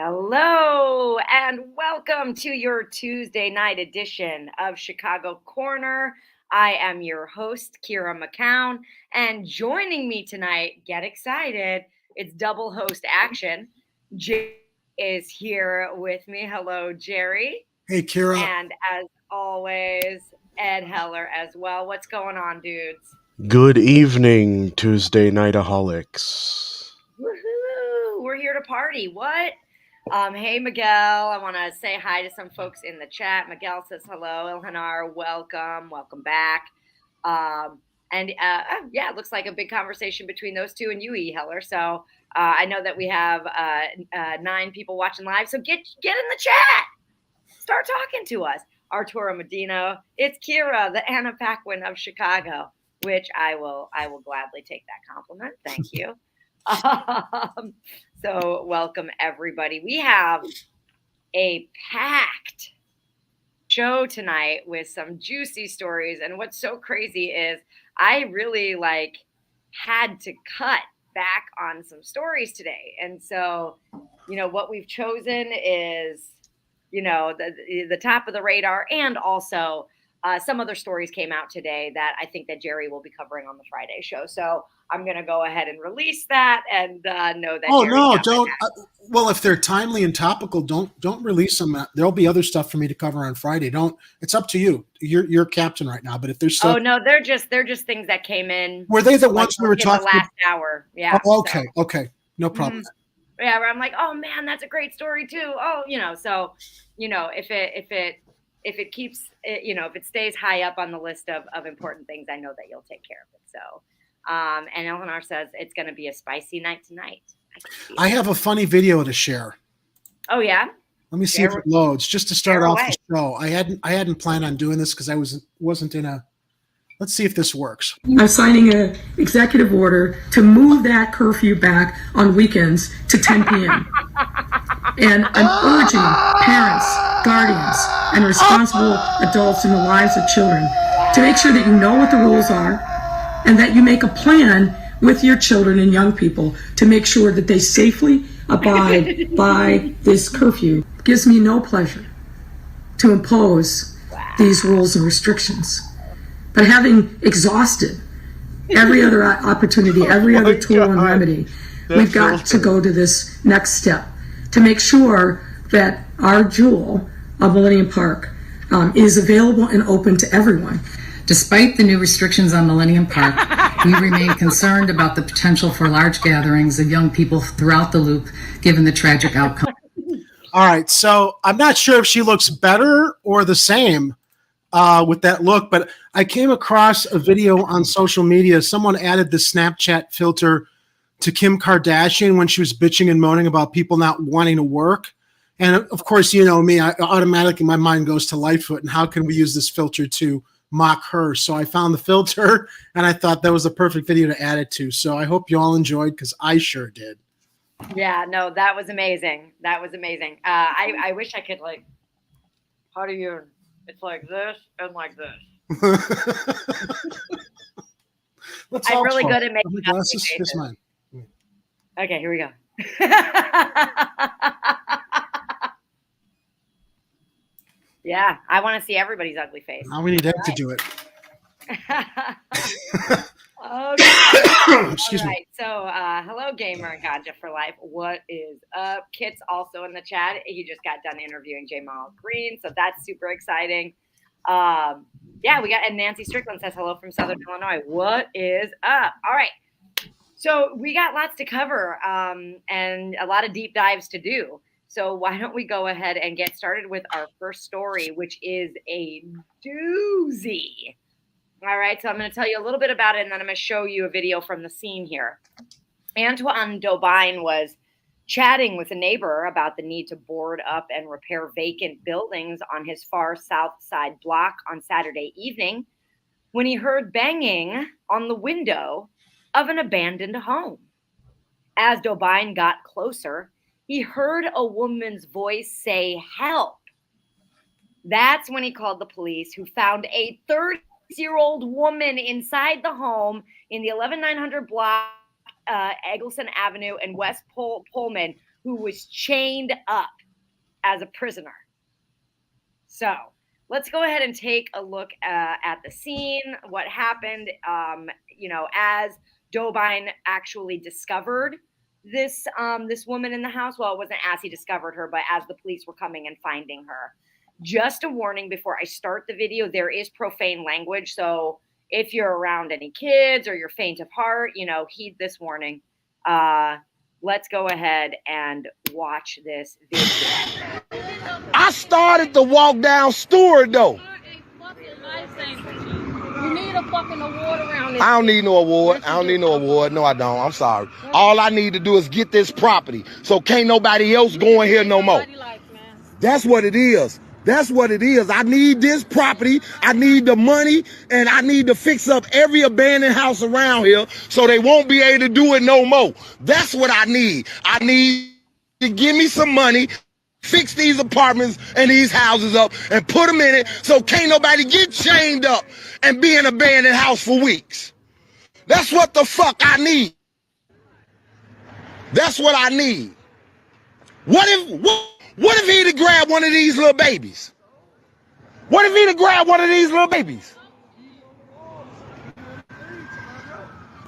Hello and welcome to your Tuesday night edition of Chicago Corner. I am your host, Kira Macoun, and joining me tonight, get excited, it's double host action. Jerry is here with me. Hello, Jerry. Hey, Kira. And as always, Ed Heller as well. What's going on, dudes? Good evening, Tuesday Nightaholics. Woohoo! We're here to party. What? Hey, Miguel. I want to say hi to some folks in the chat. Miguel says hello. Ilhanar, welcome back. It looks like a big conversation between those two and you, E. Heller. So I know that we have 9 people watching live. So get in the chat. Start talking to us. Arturo Medina. It's Kira, the Anna Paquin of Chicago, which I will gladly take that compliment. Thank you. So welcome everybody. We have a packed show tonight with some juicy stories. And what's so crazy is I really had to cut back on some stories today. And so, what we've chosen is, the top of the radar, and also some other stories came out today that I think that Jerry will be covering on the Friday show. So I'm going to go ahead and release that and know that. Oh, Jerry no, don't. Well, if they're timely and topical, don't release them. There'll be other stuff for me to cover on Friday. Don't. It's up to you. You're captain right now. But if there's stuff. Oh no, they're just things that came in. Were they the ones we were talking the last hour? Yeah. Oh, okay. So. Okay. No problem. Mm-hmm. Yeah, where I'm like, oh man, that's a great story too. Oh, so if it keeps, if it stays high up on the list of important things, I know that you'll take care of it. So, and Eleanor says it's going to be a spicy night tonight. I have a funny video to share. Oh yeah. Let me see if it loads. Just to start off the show, I hadn't planned on doing this because I wasn't in a. Let's see if this works. I'm signing an executive order to move that curfew back on weekends to 10 p.m. And I'm urging parents, guardians, and responsible adults in the lives of children to make sure that you know what the rules are and that you make a plan with your children and young people to make sure that they safely abide by this curfew. It gives me no pleasure to impose these rules and restrictions. But having exhausted every other opportunity, every other tool and remedy, we've got to go to this next step to make sure that our jewel of Millennium Park is available and open to everyone. Despite the new restrictions on Millennium Park, we remain concerned about the potential for large gatherings of young people throughout the loop, given the tragic outcome. All right, so I'm not sure if she looks better or the same with that look, but I came across a video on social media. Someone added the Snapchat filter to Kim Kardashian when she was bitching and moaning about people not wanting to work. And of course, you know me, automatically my mind goes to Lightfoot and how can we use this filter to mock her? So I found the filter and I thought that was a perfect video to add it to. So I hope you all enjoyed because I sure did. Yeah, no, that was amazing. That was amazing. I wish I could how do you, it's like this and like this. I'm really good at making glasses. This mine. Okay, here we go. Yeah, I want to see everybody's ugly face. Now we need Ed to do it. Okay. Excuse me. So, hello, Gamer and Ganja for Life. What is up? Kit's also in the chat. He just got done interviewing Jamal Green, so that's super exciting. Yeah, we got, and Nancy Strickland says hello from Southern Illinois. What is up? All right. So we got lots to cover and a lot of deep dives to do. So why don't we go ahead and get started with our first story, which is a doozy. All right, so I'm going to tell you a little bit about it, and then I'm going to show you a video from the scene here. Antoine Daubin was chatting with a neighbor about the need to board up and repair vacant buildings on his far south side block on Saturday evening when he heard banging on the window of an abandoned home. As Daubin got closer, he heard a woman's voice say, "Help." That's when he called the police, who found a 30-year-old woman inside the home in the 11900 block, Eggleston Avenue and West Pullman, who was chained up as a prisoner. So let's go ahead and take a look at the scene, what happened, as Dobine actually discovered this woman in the house. Well, it wasn't as he discovered her, but as the police were coming and finding her. Just a warning before I start the video, there is profane language. So if you're around any kids or you're faint of heart, heed this warning. Let's go ahead and watch this video. I started to walk down Stewart, though. You need a fucking award around this. I don't need no award. I don't need no award. No, I don't. I'm sorry. All I need to do is get this property. So can't nobody else go in here no more. That's what it is. That's what it is. I need this property. I need the money. And I need to fix up every abandoned house around here so they won't be able to do it no more. That's what I need. I need to give me some money, fix these apartments and these houses up and put them in it so can't nobody get chained up and be in an abandoned house for weeks. That's what the fuck I need. That's what I need. What if he'd have grabbed one of these little babies? What if he'd have grabbed one of these little babies?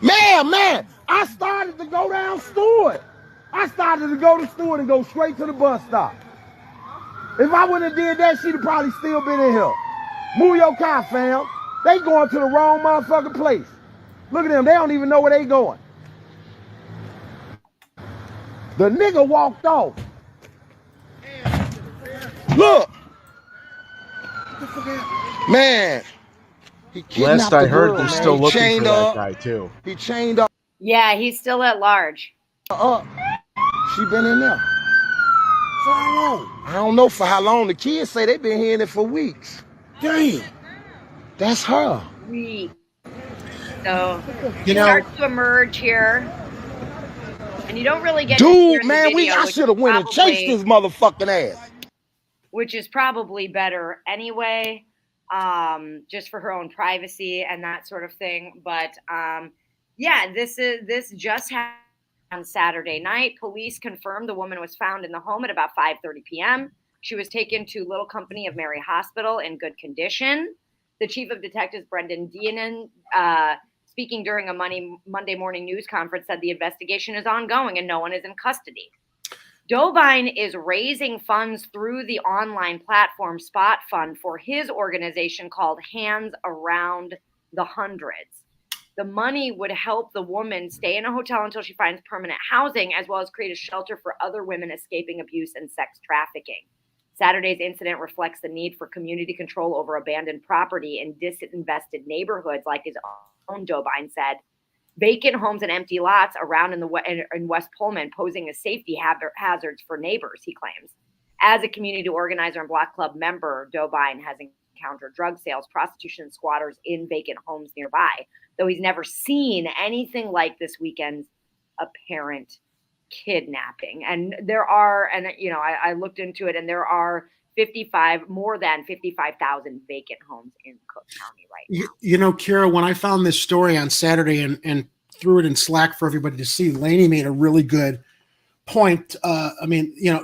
Man, I started to go down Stewart. I started to go to Stewart and go straight to the bus stop. If I wouldn't have did that, she'd have probably still been in here. Move your car, fam. They going to the wrong motherfucking place. Look at them. They don't even know where they going. The nigga walked off. Look. Man. He Last I heard, they're man. still He looking for chained that up. guy too. He chained up. Yeah, he's still at large. She been in there. For how long? I don't know for how long. The kids say they been hearing it for weeks. Damn. That's her. So he starts to emerge here. And you don't really get to Dude, hear man, the video, I should have went and chased this motherfucking ass. Which is probably better anyway, just for her own privacy and that sort of thing. But this just happened on Saturday night. Police confirmed the woman was found in the home at about 5:30 p.m. She was taken to Little Company of Mary Hospital in good condition. The chief of detectives, Brendan Dienan, speaking during a Monday morning news conference, said the investigation is ongoing and no one is in custody. Dobine is raising funds through the online platform Spot Fund for his organization called Hands Around the Hundreds. The money would help the woman stay in a hotel until she finds permanent housing, as well as create a shelter for other women escaping abuse and sex trafficking. Saturday's incident reflects the need for community control over abandoned property in disinvested neighborhoods, like his own, Dobine said. Vacant homes and empty lots around in West Pullman posing as safety hazards for neighbors, he claims. As a community organizer and Block Club member, Dobine has encountered drug sales, prostitution, and squatters in vacant homes nearby, though he's never seen anything like this weekend's apparent kidnapping. And there are, I looked into it, and there are more than 55,000 vacant homes in Cook County right now. Kira, when I found this story on Saturday and threw it in Slack for everybody to see, Lainey made a really good point.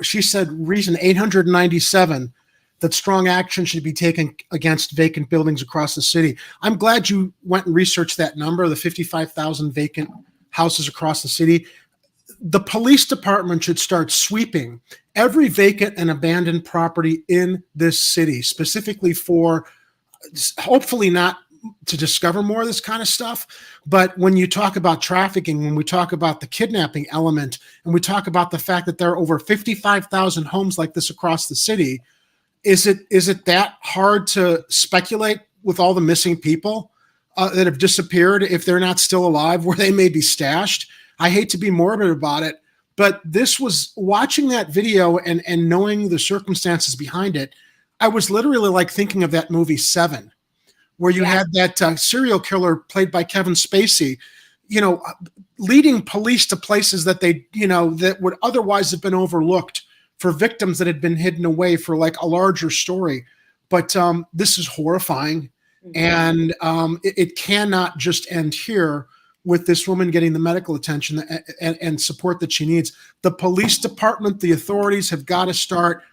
She said reason 897 that strong action should be taken against vacant buildings across the city. I'm glad you went and researched that number, the 55,000 vacant houses across the city. The police department should start sweeping every vacant and abandoned property in this city, specifically for hopefully not to discover more of this kind of stuff. But when you talk about trafficking, when we talk about the kidnapping element, and we talk about the fact that there are over 55,000 homes like this across the city, is it that hard to speculate with all the missing people that have disappeared, if they're not still alive, where they may be stashed? I hate to be morbid about it, but this was watching that video and knowing the circumstances behind it. I was literally like thinking of that movie Seven, where you had that serial killer played by Kevin Spacey, leading police to places that that would otherwise have been overlooked for victims that had been hidden away for like a larger story. But this is horrifying. And it cannot just end here. with this woman getting the medical attention and support that she needs. The police department, the authorities have got to start,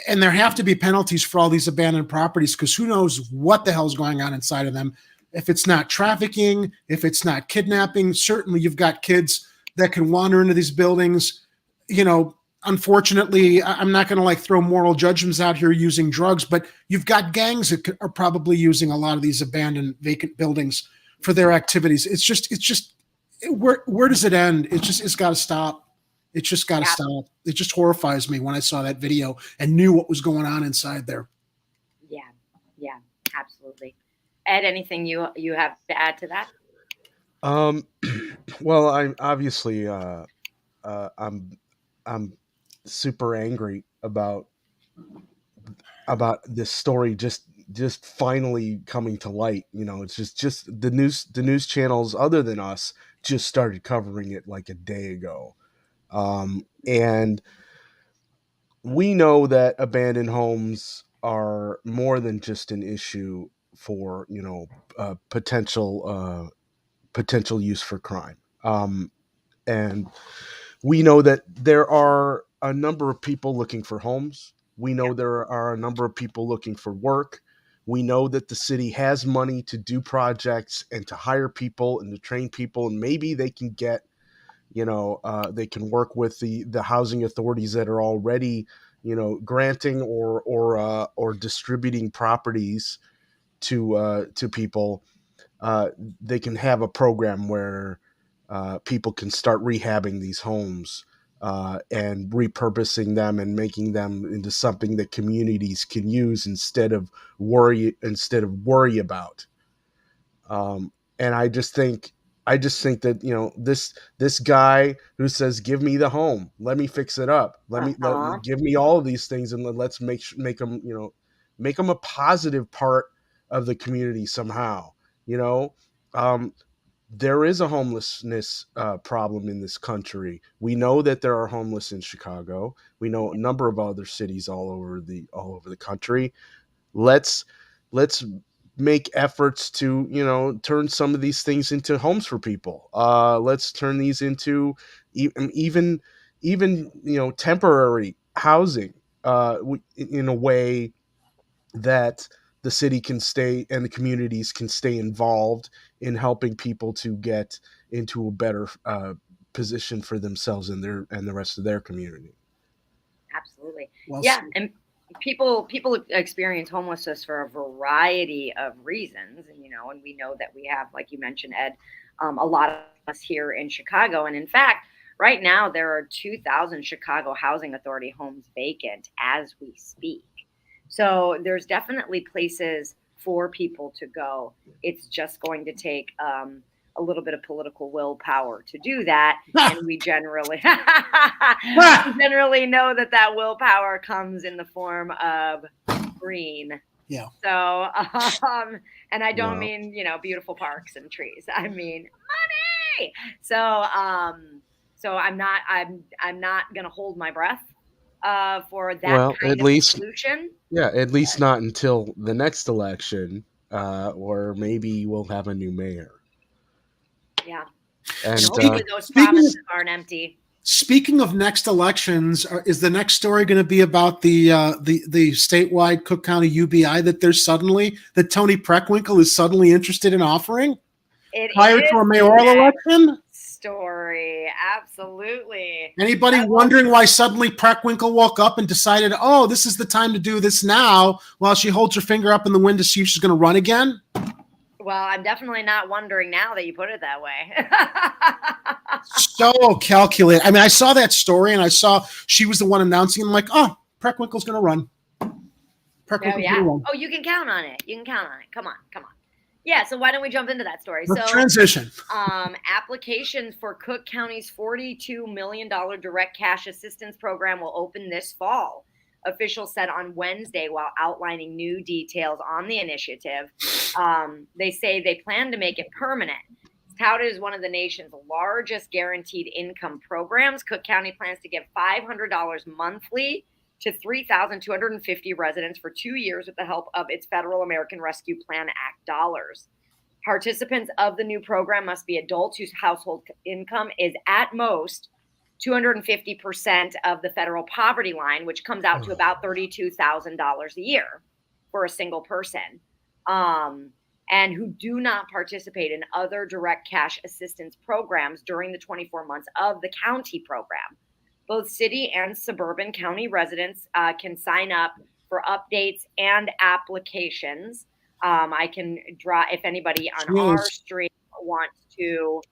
and there have to be penalties for all these abandoned properties, because who knows what the hell's going on inside of them. If it's not trafficking, if it's not kidnapping, certainly you've got kids that can wander into these buildings. You know, unfortunately, I'm not going to like throw moral judgments out here using drugs, but you've got gangs that are probably using a lot of these abandoned vacant buildings for their activities. It's just where does it end? It's got to stop. It's just got to stop. It just horrifies me when I saw that video and knew what was going on inside there. Yeah, absolutely. Ed, anything you have to add to that? Well, I'm obviously I'm super angry about this story just finally coming to light. You know, it's just the news channels other than us just started covering it like a day ago. And we know that abandoned homes are more than just an issue for, you know, potential use for crime. And we know that there are a number of people looking for homes. We know there are a number of people looking for work. We know that the city has money to do projects and to hire people and to train people, and maybe they can get, you know, they can work with the housing authorities that are already, you know, granting or distributing properties to people. They can have a program where people can start rehabbing these homes and repurposing them and making them into something that communities can use instead of worry about. And I just think that, you know, this guy who says, "Give me the home, let me fix it up, give me all of these things, and let's make them, you know, make them a positive part of the community somehow." You know, there is a homelessness problem in this country. We know that there are homeless in Chicago. We know a number of other cities all over the country. Let's make efforts to, you know, turn some of these things into homes for people. Let's turn these into even you know, temporary housing in a way that the city can stay and the communities can stay involved in helping people to get into a better position for themselves and the rest of their community. Absolutely. Well Yeah, said. and people experience homelessness for a variety of reasons, and you know, and we know that we have, like you mentioned, Ed, a lot of us here in Chicago, and in fact, right now there are 2,000 Chicago Housing Authority homes vacant as we speak. So there's definitely places for people to go. It's just going to take a little bit of political willpower to do that, and we generally know that willpower comes in the form of green. Yeah. So, and I don't Wow. mean, you know, beautiful parks and trees. I mean money. So, so I'm not gonna hold my breath for that Well, kind at of least, solution. yeah, at least not until the next election, or maybe we'll have a new mayor. Yeah, And and hopefully those Speaking of- promises aren't empty. Speaking of next elections, is the next story going to be about the statewide Cook County UBI that Tony Preckwinkle is suddenly interested in offering It prior is to a the mayoral next election? story. Absolutely. Anybody wondering why suddenly Preckwinkle woke up and decided, oh, this is the time to do this now, while she holds her finger up in the wind to see if she's going to run again? Well, I'm definitely not wondering now that you put it that way. So calculated. I mean, I saw that story and I saw she was the one announcing. I'm like, oh, Preckwinkle's going to run. Oh, yeah. Oh, you can count on it. You can count on it. Come on. Yeah, so why don't we jump into that story? Let's transition. Applications for Cook County's $42 million direct cash assistance program will open this fall, officials said on Wednesday while outlining new details on the initiative. They say they plan to make it permanent. It's touted as one of the nation's largest guaranteed income programs. Cook County plans to give $500 monthly to 3,250 residents for 2 years with the help of its Federal American Rescue Plan Act dollars. Participants of the new program must be adults whose household income is at most 250% of the federal poverty line, which comes out to about $32,000 a year for a single person, and who do not participate in other direct cash assistance programs during the 24 months of the county program. Both city and suburban county residents can sign up for updates and applications. I can draw, if anybody on our stream wants to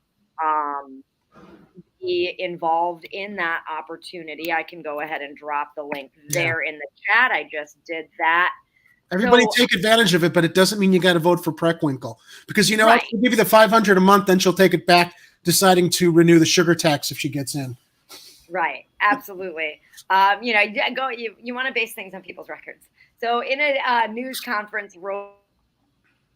be involved in that opportunity, I can go ahead and drop the link there in the chat. I just did that. Everybody take advantage of it, but it doesn't mean you got to vote for Preckwinkle, because you know what? She'll give you the $500 a month, then she'll take it back, deciding to renew the sugar tax if she gets in. Right, absolutely. You want to base things on people's records. So, in a news conference,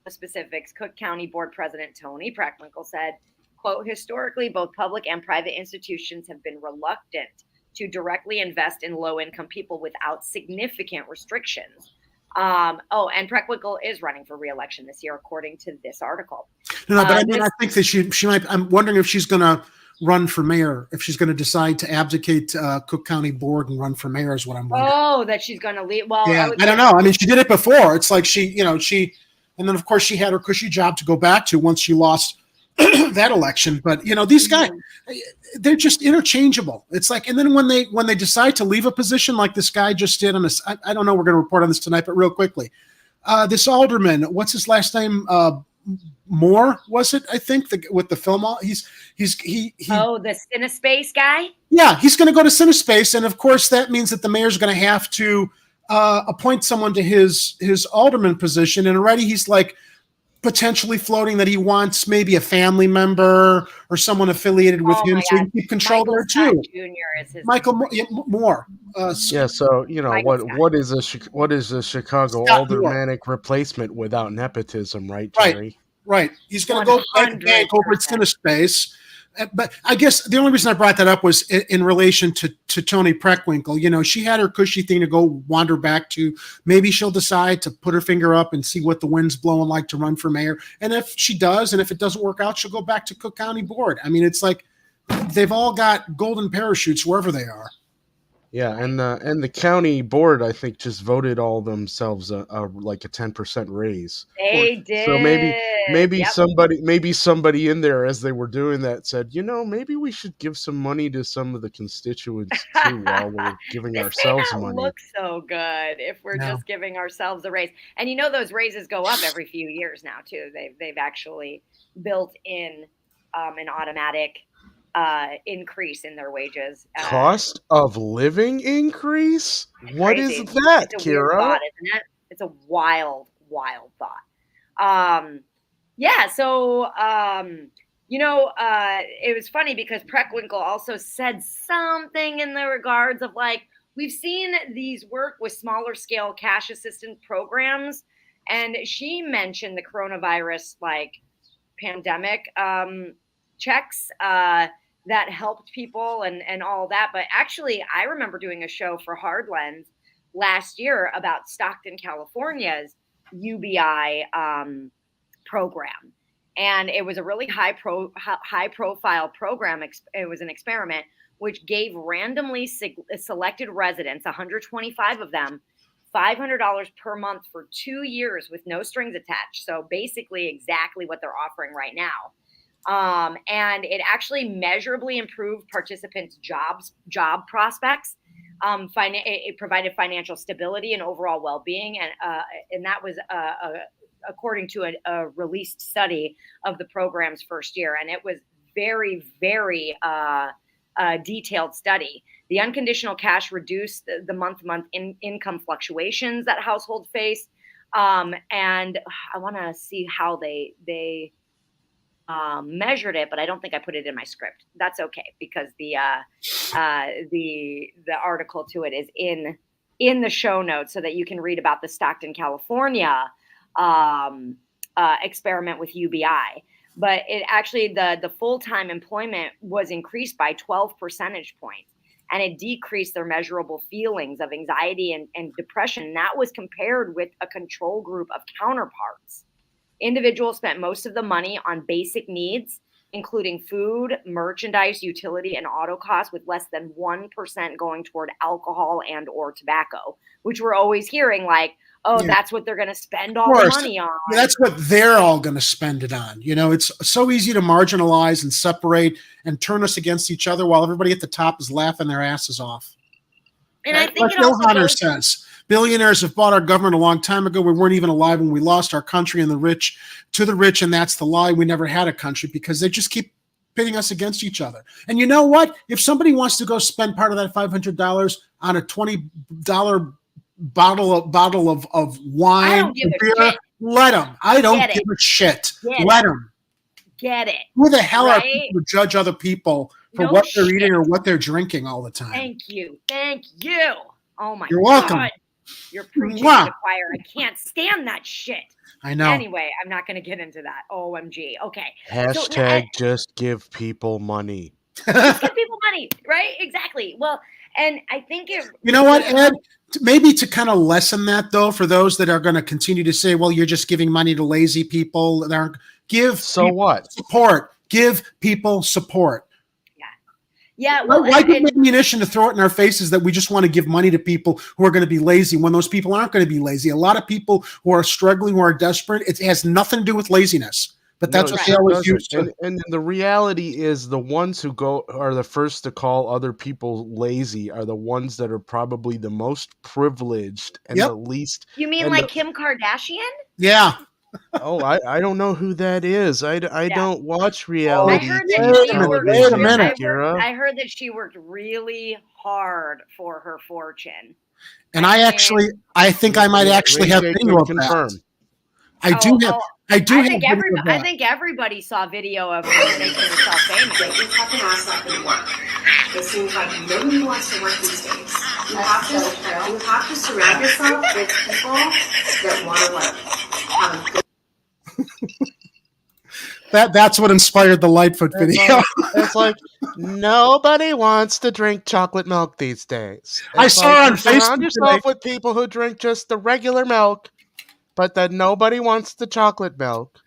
specifics, Cook County Board President Tony Preckwinkle said, quote, historically, both public and private institutions have been reluctant to directly invest in low-income people without significant restrictions. And Preckwinkle is running for re-election this year, according to this article. No, but I think that she might. I'm wondering if she's going to run for mayor, if she's going to decide to abdicate Cook County Board and run for mayor is what I'm wondering. Oh, that she's going to leave. Well, yeah, I don't know. I mean, she did it before. It's like she, and then of course she had her cushy job to go back to once she lost that election. But these guys, they're just interchangeable. It's like, and then when they decide to leave a position like this guy just did on this, I don't know, we're going to report on this tonight, but real quickly, this alderman, what's his last name? Moore, was it? I think with the film, the CineSpace guy. Yeah, he's going to go to CineSpace, and of course that means that the mayor's going to have to appoint someone to his alderman position, and already he's like potentially floating that he wants maybe a family member or someone affiliated with him so he can keep control there too. Jr. is his Michael Moore. So what is a Chicago aldermanic replacement without nepotism, right, Jerry? Right. He's going to go back over at CineSpace. But I guess the only reason I brought that up was in relation to Tony Preckwinkle. She had her cushy thing to go wander back to. Maybe she'll decide to put her finger up and see what the wind's blowing like to run for mayor. And if she does, and if it doesn't work out, she'll go back to Cook County Board. I mean, it's like they've all got golden parachutes wherever they are. Yeah, and the county board, I think, just voted all themselves like a 10% raise. They did. So maybe somebody in there, as they were doing that, said, maybe we should give some money to some of the constituents too while we're giving ourselves money. Looks so good if we're just giving ourselves a raise. And those raises go up every few years now too. They've actually built in an automatic increase in their wages. Cost of living increase? What is that, it's a Kira? Weird thought, isn't it? It's a wild thought. It was funny because Preckwinkle also said something in the regards of like, we've seen these work with smaller scale cash assistance programs, and she mentioned the coronavirus pandemic checks that helped people and all that. But actually, I remember doing a show for Hard Lens last year about Stockton, California's UBI program. And it was a really high profile program. It was an experiment which gave randomly selected residents, 125 of them, $500 per month for 2 years with no strings attached. So basically exactly what they're offering right now. And it actually measurably improved participants' job prospects. It provided financial stability and overall well-being, and that was according to a released study of the program's first year, and it was very, very detailed study. The unconditional cash reduced the month-to-month income fluctuations that households face, and I want to see how they measured it, but I don't think I put it in my script. That's okay, because the article to it is in the show notes so that you can read about the Stockton, California experiment with UBI. But it actually, the full-time employment was increased by 12 percentage points, and it decreased their measurable feelings of anxiety and depression. And that was compared with a control group of counterparts. Individuals spent most of the money on basic needs, including food, merchandise, utility, and auto costs, with less than 1% going toward alcohol and or tobacco, which we're always hearing like, oh, that's what they're going to spend all the money on. That's what they're all going to spend it on. You know, it's so easy to marginalize and separate and turn us against each other while everybody at the top is laughing their asses off. And I think like Bill Hunter says, billionaires have bought our government a long time ago. We weren't even alive when we lost our country and the rich to the rich. And that's the lie. We never had a country because they just keep pitting us against each other. And you know what? If somebody wants to go spend part of that $500 on a $20 bottle of wine or beer, let them. I don't give a shit. Let them. Get it. Who the hell are people to judge other people for what they're eating or what they're drinking all the time? Thank you. Thank you. Oh my God. You're welcome. You're preaching to the choir. I can't stand that shit. I know. Anyway, I'm not going to get into that. OMG. Okay. Hashtag just give people money. Just give people money, right? Exactly. Well, and I think it. You know what, Ed? Maybe to kind of lessen that, though, for those that are going to continue to say, well, you're just giving money to lazy people. Support. Give people support. Yeah. Well, why give them ammunition to throw it in our faces that we just want to give money to people who are going to be lazy when those people aren't going to be lazy? A lot of people who are struggling, who are desperate, it has nothing to do with laziness. But that's what they always used to. And the reality is the ones who are the first to call other people lazy are the ones that are probably the most privileged and the least. You mean like Kim Kardashian? Yeah. Oh, I don't know who that is. I don't watch reality. I heard that she worked really hard for her fortune. And I think I might actually have video of that. I think everybody saw video of her making herself famous. Your fucking ass up and work. It seems like nobody wants to work these days. You have to surround yourself with people that want to work. That's what inspired the Lightfoot video. It's like nobody wants to drink chocolate milk these days. I saw on Facebook. Surround yourself with people who drink just the regular milk, but then nobody wants the chocolate milk.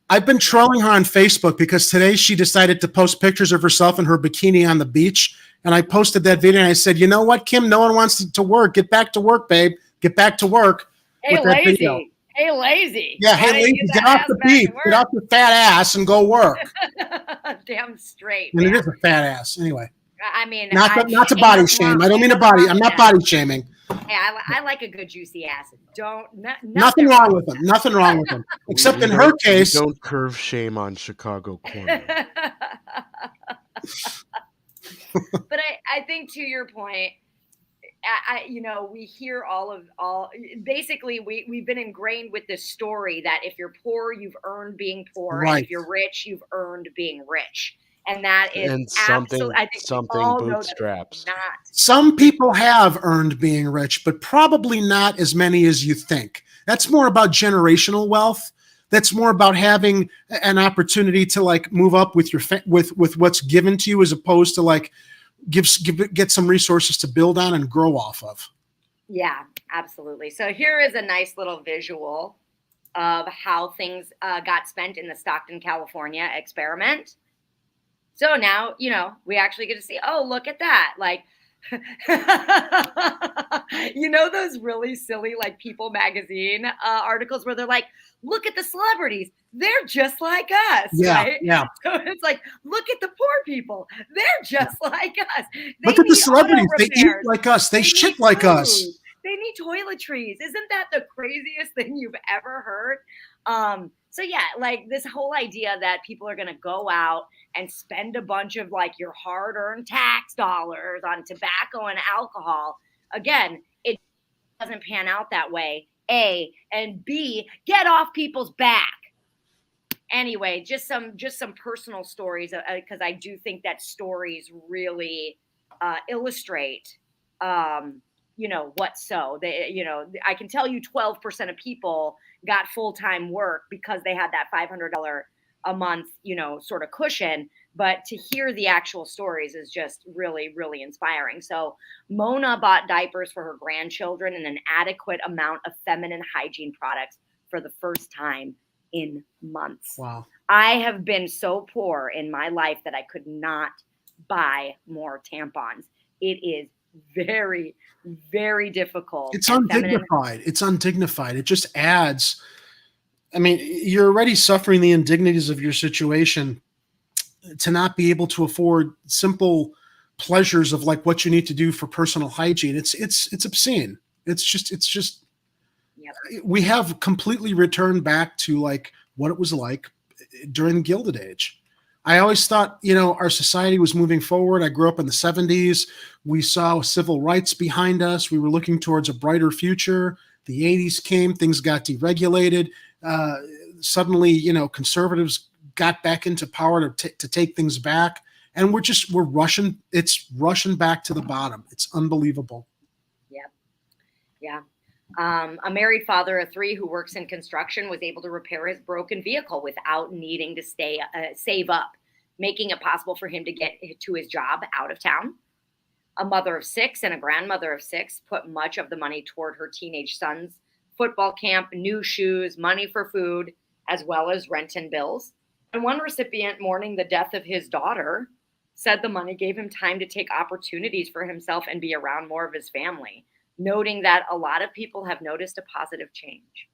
I've been trolling her on Facebook because today she decided to post pictures of herself in her bikini on the beach. And I posted that video and I said, you know what, Kim? No one wants to work. Get back to work, babe. Get back to work. Hey, lazy. Hey, lazy. Yeah, hey, lazy. Get off the beach. Get off your fat ass and go work. Damn straight. And it is a fat ass. Anyway. I mean, not to body shame. I don't mean to body. I'm not body shaming. Hey, I like a good juicy ass. Nothing wrong with them. Nothing wrong with them. Except in her case. Don't curve shame on Chicago Corner. But I think to your point, we hear basically we've been ingrained with this story that if you're poor, you've earned being poor. Right. And if you're rich, you've earned being rich. And that is something bootstraps. Not. Some people have earned being rich, but probably not as many as you think. That's more about generational wealth. That's more about having an opportunity to like move up with your with what's given to you, as opposed to like get some resources to build on and grow off of. Yeah, absolutely. So here is a nice little visual of how things got spent in the Stockton, California experiment. So now, we actually get to see, oh, look at that. Like, those really silly, like People magazine articles where they're like, look at the celebrities. They're just like us. Yeah, right? Yeah. So it's like, look at the poor people. They're just like us. Look at the celebrities. They eat like us. They shit like us. They need toiletries. Isn't that the craziest thing you've ever heard? So yeah, like this whole idea that people are going to go out and spend a bunch of like your hard-earned tax dollars on tobacco and alcohol. Again, it doesn't pan out that way. A, and B, get off people's back. Anyway, just some personal stories because I do think that stories really illustrate what's so. I can tell you 12% of people got full-time work because they had that $500 a month, sort of cushion. But to hear the actual stories is just really, really inspiring. So Mona bought diapers for her grandchildren and an adequate amount of feminine hygiene products for the first time in months. Wow. I have been so poor in my life that I could not buy more tampons. It is very, very difficult. It's and feminine. undignified. It's undignified. It just adds. I mean, you're already suffering the indignities of your situation. To not be able to afford simple pleasures of like what you need to do for personal hygiene, it's obscene. It's just. Yep. We have completely returned back to like what it was like during the Gilded Age. I always thought, our society was moving forward. I grew up in the 70s. We saw civil rights behind us. We were looking towards a brighter future. The 80s came, things got deregulated. Suddenly, conservatives got back into power to take things back. And we're rushing. It's rushing back to the bottom. It's unbelievable. Yeah. A married father of 3 who works in construction was able to repair his broken vehicle without needing to save up, making it possible for him to get to his job out of town. A mother of 6 and a grandmother of 6 put much of the money toward her teenage son's football camp, new shoes, money for food, as well as rent and bills. And one recipient mourning the death of his daughter said the money gave him time to take opportunities for himself and be around more of his family, noting that a lot of people have noticed a positive change,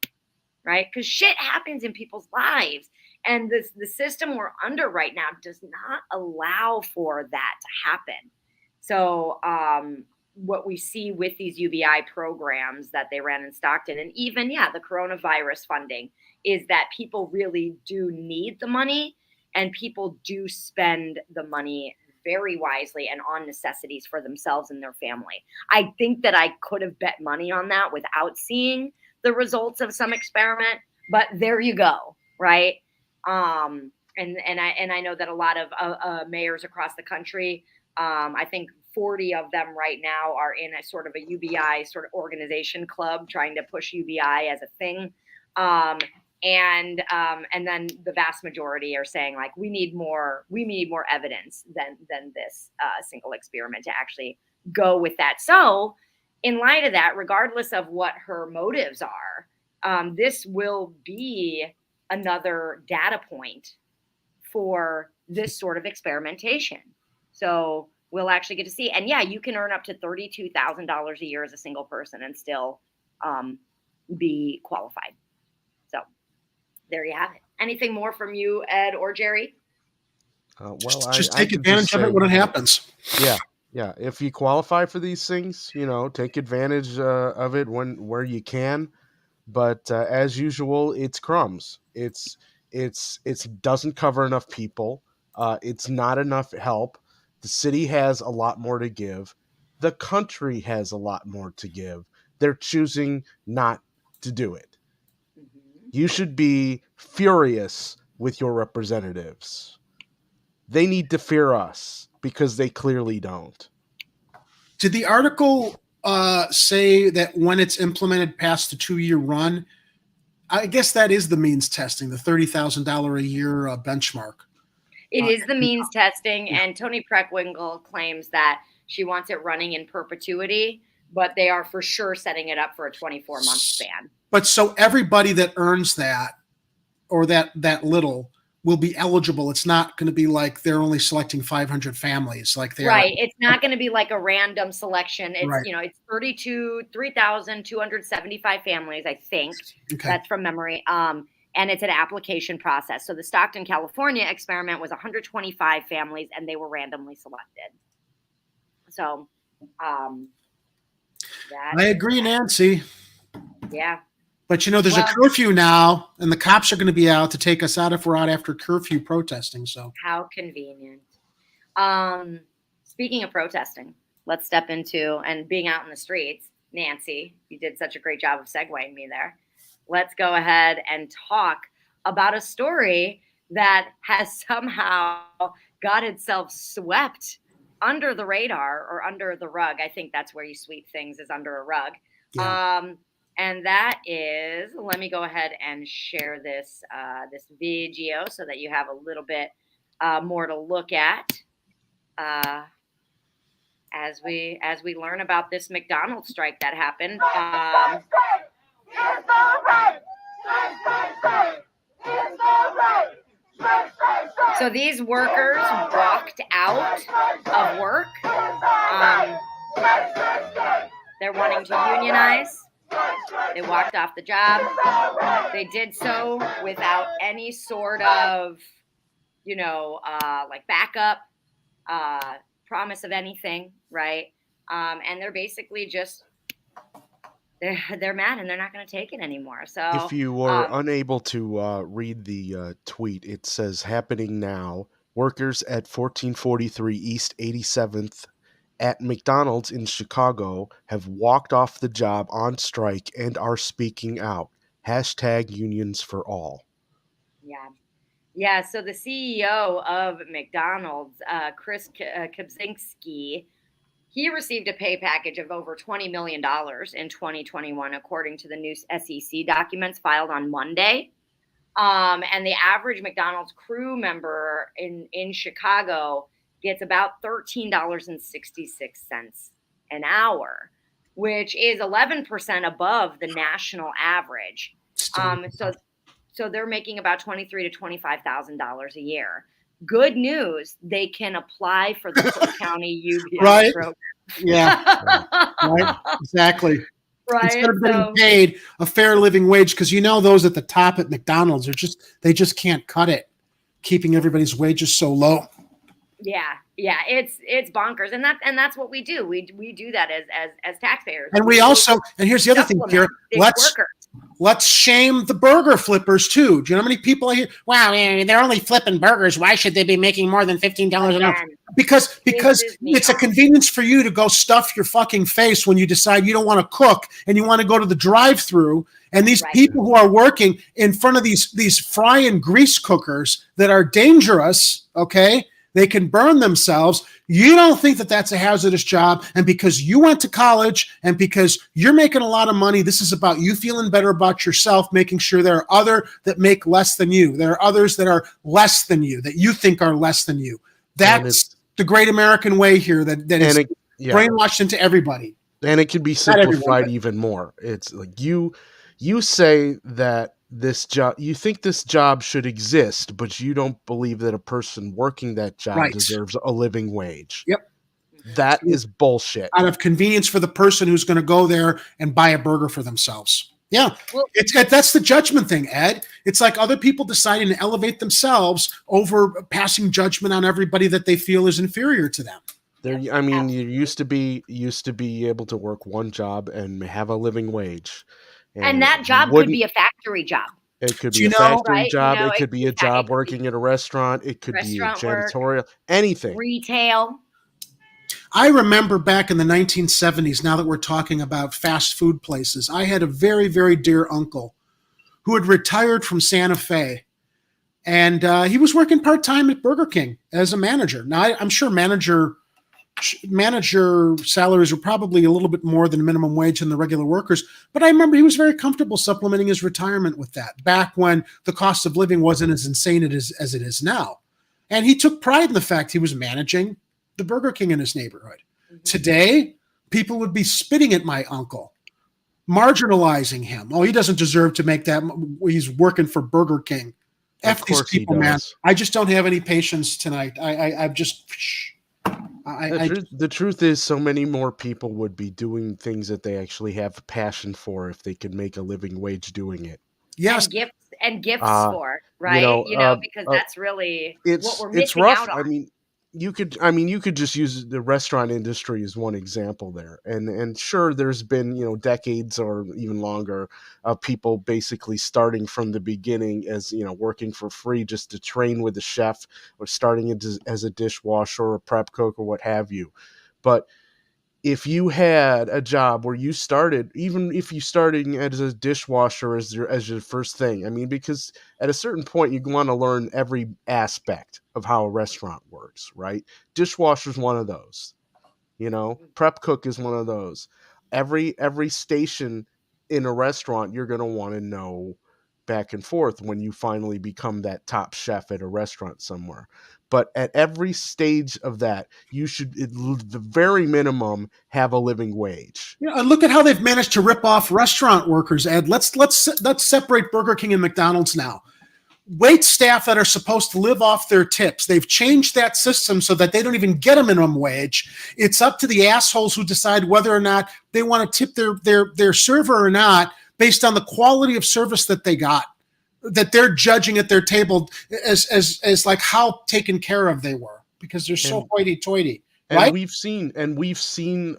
right? Because shit happens in people's lives. And the system we're under right now does not allow for that to happen. So what we see with these UBI programs that they ran in Stockton, and even, the coronavirus funding, is that people really do need the money, and people do spend the money very wisely and on necessities for themselves and their family. I think that I could have bet money on that without seeing the results of some experiment, but there you go, right? And I know that a lot of mayors across the country, I think 40 of them right now are in a sort of a UBI sort of organization club trying to push UBI as a thing. And then the vast majority are saying like, we need more evidence than this single experiment to actually go with that. So in light of that, regardless of what her motives are, this will be another data point for this sort of experimentation. So we'll actually get to see. And you can earn up to $32,000 a year as a single person and still be qualified. So there you have it. Anything more from you, Ed or Jerry? Just take advantage of it when it happens. Yeah. If you qualify for these things, take advantage of it where you can. But as usual, it's crumbs. It doesn't cover enough people. It's not enough help. The city has a lot more to give. The country has a lot more to give. They're choosing not to do it. Mm-hmm. You should be furious with your representatives. They need to fear us because they clearly don't. Did the article say that when it's implemented past the 2-year run, I guess that is the means testing, the $30,000 a year benchmark? It is the means testing, and Toni Preckwinkle claims that she wants it running in perpetuity, but they are for sure setting it up for a 24-month span. But so everybody that earns that or that little will be eligible. It's not going to be like they're only selecting 500 families like they are. Right. It's not going to be like a random selection. It's, right. It's 3,275 families, I think. Okay. That's from memory. And it's an application process. So the Stockton, California experiment was 125 families, and they were randomly selected. So I agree, Nancy. Yeah. But, there's a curfew now, and the cops are going to be out to take us out if we're out after curfew protesting. So how convenient. Speaking of protesting, let's step into and being out in the streets. Nancy, you did such a great job of segueing me there. Let's go ahead and talk about a story that has somehow got itself swept under the radar or under the rug. I think that's where you sweep things, is under a rug. Yeah. And that is, let me go ahead and share this video so that you have a little bit more to look at as we learn about this McDonald's strike that happened. So these workers walked out of work. They're wanting to unionize. They walked off the job. They did so without any sort of, like backup, promise of anything, right? And they're basically just they're mad and they're not going to take it anymore. So if you were unable to read the tweet, it says happening now. Workers at 1443 East 87th at McDonald's in Chicago have walked off the job on strike and are speaking out. Hashtag unions for all. Yeah. So the CEO of McDonald's, Chris Kobzinski, he received a pay package of over $20 million in 2021, according to the new SEC documents filed on Monday. And the average McDonald's crew member in Chicago gets about $13.66 an hour, which is 11% above the national average. So they're making about $23,000 to $25,000 a year. Good news, they can apply for the Cook County UPS right? program. Yeah, right. Exactly. Right. Instead of getting paid a fair living wage, because those at the top at McDonald's they just can't cut it, keeping everybody's wages so low. Yeah, it's bonkers, and that's what we do. We do that as taxpayers. And we also, and here's the other thing here. Let's shame the burger flippers too. Do you know how many people I hear? Wow, they're only flipping burgers. Why should they be making more than $15 an hour? Because it's a convenience for you to go stuff your fucking face when you decide you don't want to cook and you want to go to the drive-through. And these people who are working in front of these fry and grease cookers that are dangerous, okay? They can burn themselves. You don't think that that's a hazardous job. And because you went to college and because you're making a lot of money, this is about you feeling better about yourself, making sure there are others that make less than you. There are others that are less than you, that you think are less than you. That's the great American way here that is brainwashed into everybody. And it can be simplified even more. It's like you say that this job, you think this job should exist, but you don't believe that a person working that job deserves a living wage. Yep. That is bullshit. Out of convenience for the person who's going to go there and buy a burger for themselves. Yeah. Well, that's the judgment thing, Ed. It's like other people deciding to elevate themselves over passing judgment on everybody that they feel is inferior to them. You used to be able to work one job and have a living wage. And that job could be a factory job. It could be a factory job. It could be a job working at a restaurant. It could be janitorial, anything. Retail. I remember back in the 1970s, now that we're talking about fast food places, I had a very, very dear uncle who had retired from Santa Fe. And he was working part-time at Burger King as a manager. Now, I'm sure manager salaries were probably a little bit more than minimum wage than the regular workers, but I remember he was very comfortable supplementing his retirement with that back when the cost of living wasn't as insane as it is now. And he took pride in the fact he was managing the Burger King in his neighborhood. Mm-hmm. Today, people would be spitting at my uncle, marginalizing him. Oh, he doesn't deserve to make that. He's working for Burger King. F these people, man. I just don't have any patience tonight. The truth is, so many more people would be doing things that they actually have passion for if they could make a living wage doing it. Yes, and gifts for, right? Because that's really what we're missing out on. You could just use the restaurant industry as one example there, and sure, there's been decades or even longer of people basically starting from the beginning as working for free just to train with the chef, or starting as a dishwasher or a prep cook or what have you. But if you had a job where you started, even if you started as a dishwasher as your first thing, because at a certain point you want to learn every aspect of how a restaurant works, right? Dishwasher is one of those, prep cook is one of those. Every station in a restaurant, you're going to want to know back and forth when you finally become that top chef at a restaurant somewhere. But at every stage of that, you should, at the very minimum, have a living wage. And look at how they've managed to rip off restaurant workers, Ed. Let's separate Burger King and McDonald's now. wait staff that are supposed to live off their tips. They've changed that system so that they don't even get a minimum wage. It's up to the assholes who decide whether or not they want to tip their server or not based on the quality of service that they got, that they're judging at their table as like how taken care of they were because they're so hoity-toity. And right? we've seen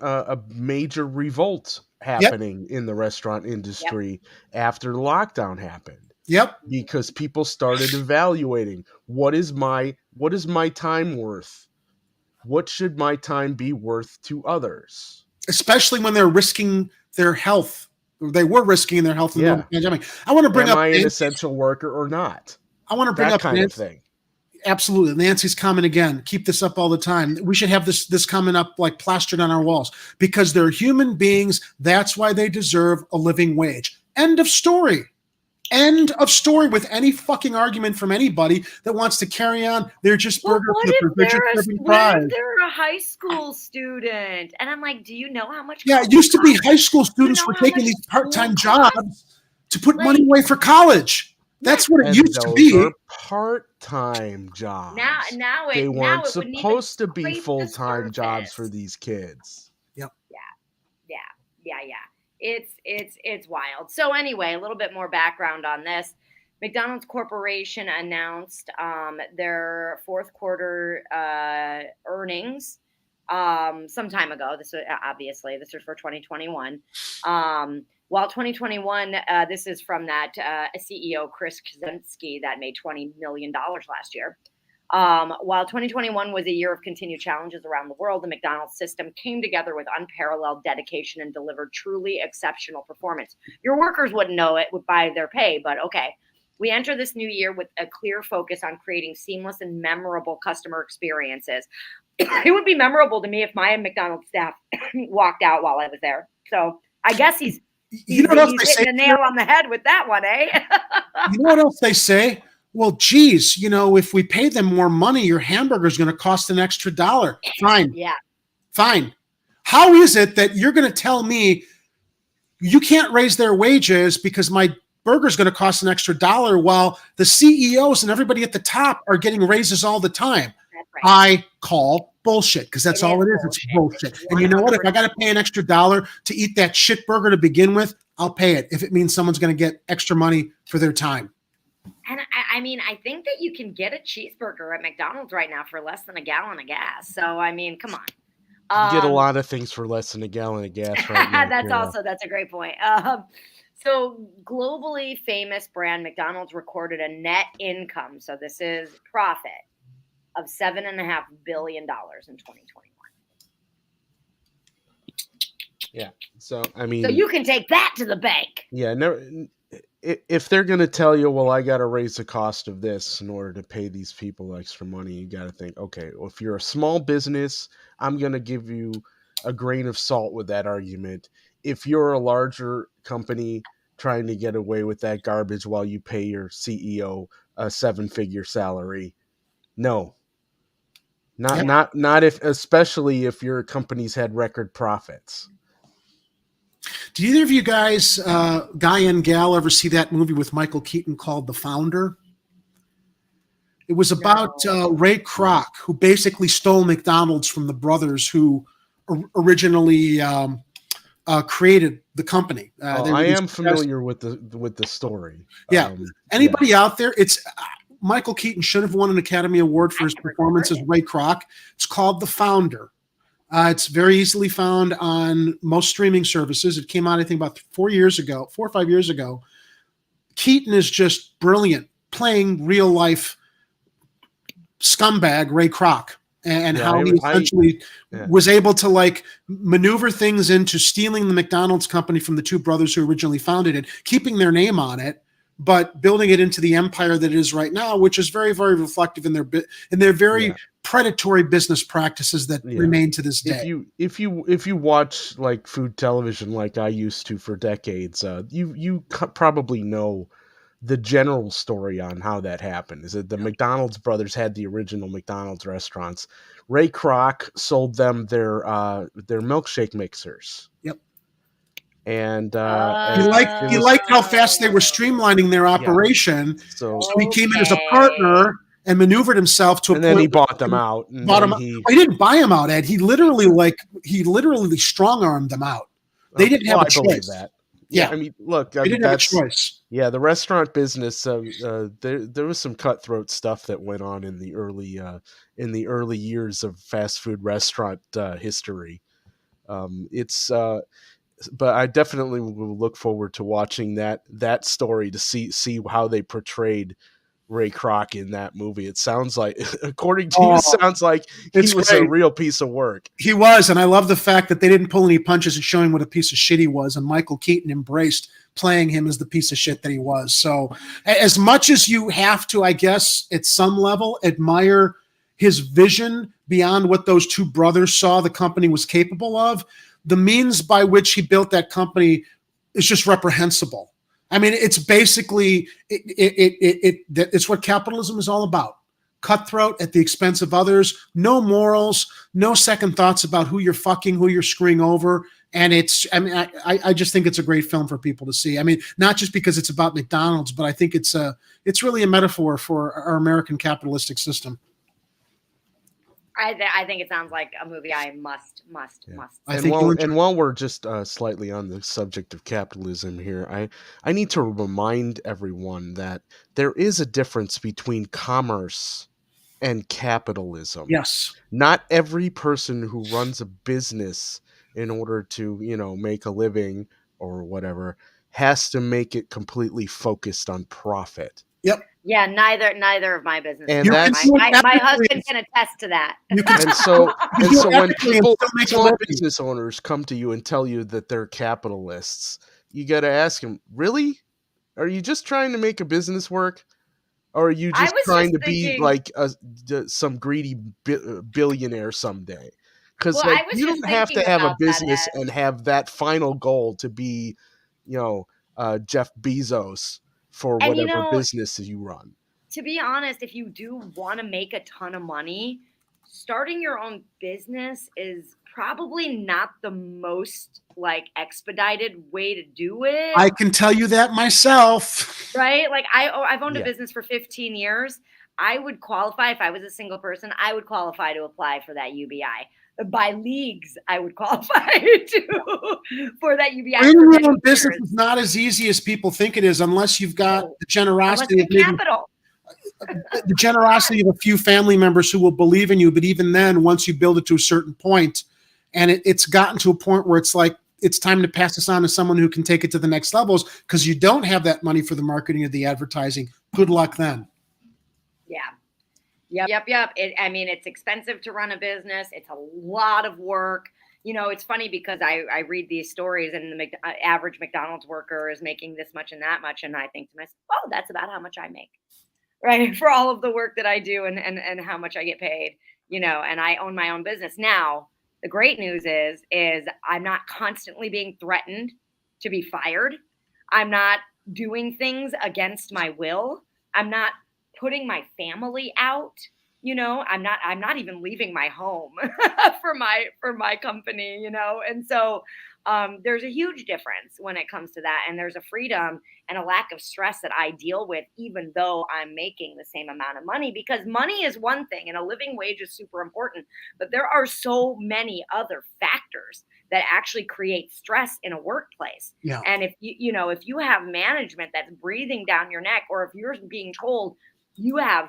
a major revolt happening in the restaurant industry after the lockdown happened. Yep. Because people started evaluating what is my time worth? What should my time be worth to others? Especially when they're risking their health. They were risking their health in the pandemic. I want to bring up, am I an essential worker or not? I want to bring that up kind of thing. Absolutely. Nancy's comment again. Keep this up all the time. We should have this comment up like plastered on our walls because they're human beings. That's why they deserve a living wage. End of story. End of story with any fucking argument from anybody that wants to carry on. They're just burger flippers. They're just flipping fries. They're a high school student. And I'm like, do you know how much? Yeah, it used to be high school students were taking these part-time jobs to put money away for college. That's what it used to be. Are part-time jobs. Now they weren't supposed to be full-time jobs for these kids. Yep. Yeah. It's wild. So anyway, a little bit more background on this. McDonald's Corporation announced their fourth quarter earnings some time ago. This was for 2021. While 2021, this is from that CEO Chris Kaczynski that made $20 million last year. While 2021 was a year of continued challenges around the world, the McDonald's system came together with unparalleled dedication and delivered truly exceptional performance. Your workers wouldn't know it by their pay, but okay. We enter this new year with a clear focus on creating seamless and memorable customer experiences. It would be memorable to me if my McDonald's staff walked out while I was there. So I guess he's hitting the nail on the head with that one, eh? You know what else they say? Well, geez, if we pay them more money, your hamburger is going to cost an extra $1. Fine. Yeah. Fine. How is it that you're going to tell me you can't raise their wages because my burger is going to cost an extra $1 while the CEOs and everybody at the top are getting raises all the time? That's right. I call bullshit because that's all it is. It's bullshit. And you know what? If I got to pay an extra $1 to eat that shit burger to begin with, I'll pay it if it means someone's going to get extra money for their time. And I mean, I think that you can get a cheeseburger at McDonald's right now for less than a gallon of gas. So, I mean, come on. You get a lot of things for less than a gallon of gas right now. That's a great point. So globally famous brand McDonald's recorded a net income. So this is profit of $7.5 billion in 2021. Yeah. So, I mean. So you can take that to the bank. Yeah. No. If they're going to tell you, well, I got to raise the cost of this in order to pay these people extra money, you got to think, okay, well, if you're a small business, I'm going to give you a grain of salt with that argument. If you're a larger company trying to get away with that garbage while you pay your CEO a 7-figure salary, no. Not if, especially if your company's had record profits. Did either of you guys, guy and gal, ever see that movie with Michael Keaton called The Founder? It was about Ray Kroc, who basically stole McDonald's from the brothers who originally created the company. I am familiar with the story. Yeah. Anybody out there? It's Michael Keaton should have won an Academy Award for his performance as Ray Kroc. It's called The Founder. It's very easily found on most streaming services. It came out, I think, about 4 or 5 years ago. Keaton is just brilliant playing real life scumbag Ray Kroc and how he essentially was able to maneuver things into stealing the McDonald's company from the two brothers who originally founded it, keeping their name on it, but building it into the empire that it is right now, which is very, very reflective in their very predatory business practices that remain to this day. If you watch food television like I used to for decades, you probably know the general story on how that happened. Is that the McDonald's brothers had the original McDonald's restaurants. Ray Kroc sold them their milkshake mixers. Yep. And He liked how fast they were streamlining their operation. So he came in as a partner and maneuvered himself to a and point. then he bought them out. And Bought then him out. He didn't buy him out, Ed. He literally strong armed them out. They didn't have a choice. I believe that. Yeah, I mean, look, they didn't have a choice. Yeah, the restaurant business. There was some cutthroat stuff that went on in the early years of fast food restaurant history. But I definitely will look forward to watching that story to see how they portrayed Ray Kroc in that movie. It sounds like, according to you, sounds like he was a real piece of work. He was, and I love the fact that they didn't pull any punches in showing what a piece of shit he was, and Michael Keaton embraced playing him as the piece of shit that he was. So as much as you have to, I guess, at some level, admire his vision beyond what those two brothers saw the company was capable of, the means by which he built that company is just reprehensible. I mean, it's basically it's what capitalism is all about. Cutthroat at the expense of others, no morals, no second thoughts about who you're fucking, who you're screwing over. And I just think it's a great film for people to see. I mean, not just because it's about McDonald's, but I think it's really a metaphor for our American capitalistic system. I think it sounds like a movie I must. And while we're just slightly on the subject of capitalism here, I need to remind everyone that there is a difference between commerce and capitalism. Yes. Not every person who runs a business in order to, make a living or whatever has to make it completely focused on profit. Yep. Yeah, neither of my businesses. And my husband can attest to that. And so when small business owners come to you and tell you that they're capitalists, you got to ask them, really? Are you just trying to make a business work? Or are you just trying to be like some greedy billionaire someday? Because you don't have to have a business and have that final goal to be, Jeff Bezos for whatever business you run. To be honest, if you do want to make a ton of money, starting your own business is probably not the most expedited way to do it. I can tell you that myself. Right? Like I've owned a business for 15 years. I would qualify if I was a single person. I would qualify to apply for that UBI. By leagues, I would qualify for that UBI. Running your own business is not as easy as people think it is, unless you've got the generosity of capital. The generosity of a few family members who will believe in you. But even then, once you build it to a certain point, and it's gotten to a point where it's like it's time to pass this on to someone who can take it to the next levels, because you don't have that money for the marketing or the advertising. Good luck then. Yeah. Yep. It's expensive to run a business. It's a lot of work. It's funny because I read these stories and the average McDonald's worker is making this much and that much. And I think to myself, oh, that's about how much I make, right? For all of the work that I do and how much I get paid, and I own my own business. Now, the great news is I'm not constantly being threatened to be fired. I'm not doing things against my will. I'm not putting my family out, I'm not even leaving my home for my company, and so there's a huge difference when it comes to that, and there's a freedom and a lack of stress that I deal with, even though I'm making the same amount of money, because money is one thing and a living wage is super important, but there are so many other factors that actually create stress in a workplace. Yeah. And if you have management that's breathing down your neck, or if you're being told you have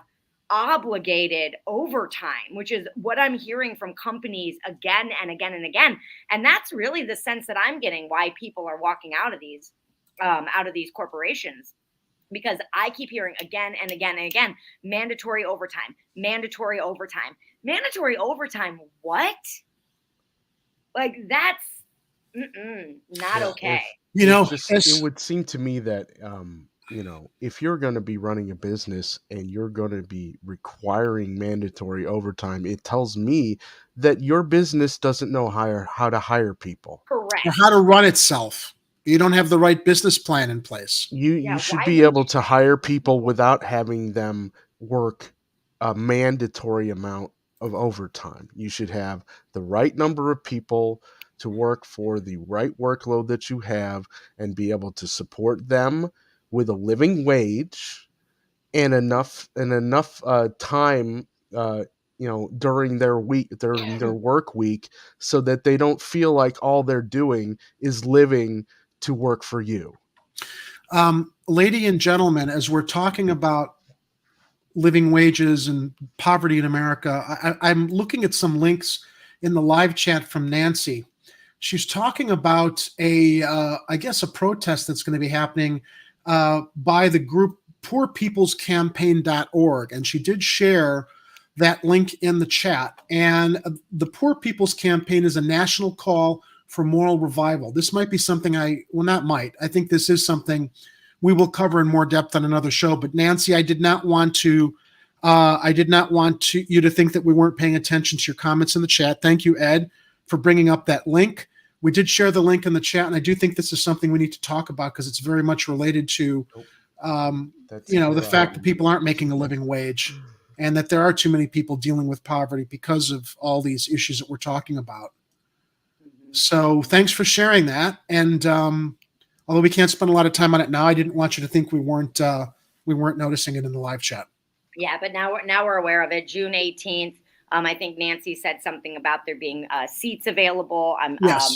obligated overtime, which is what I'm hearing from companies again and again and again. And that's really the sense that I'm getting why people are walking out of these corporations, because I keep hearing again and again and again, mandatory overtime. What? Like that's not okay. It would seem to me that, if you're going to be running a business and you're going to be requiring mandatory overtime, it tells me that your business doesn't know how to hire people. Correct. Or how to run itself. You don't have the right business plan in place. You should be able to hire people without having them work a mandatory amount of overtime. You should have the right number of people to work for the right workload that you have and be able to support them with a living wage and enough time, during their work week, so that they don't feel like all they're doing is living to work for you. Lady and gentlemen, as we're talking about living wages and poverty in America, I'm looking at some links in the live chat from Nancy. She's talking about I guess a protest that's going to be happening by the group poorpeoplescampaign.org. And she did share that link in the chat. And the Poor People's Campaign is a national call for moral revival. This might be something I think this is something we will cover in more depth on another show. But Nancy, I did not want you to think that we weren't paying attention to your comments in the chat. Thank you, Ed, for bringing up that link. We did share the link in the chat, and I do think this is something we need to talk about because it's very much related to, the fact that people aren't making a living wage and that there are too many people dealing with poverty because of all these issues that we're talking about. So thanks for sharing that. And although we can't spend a lot of time on it now, I didn't want you to think we weren't noticing it in the live chat. Yeah, but now we're aware of it. June 18th. I think Nancy said something about there being seats available. Yes.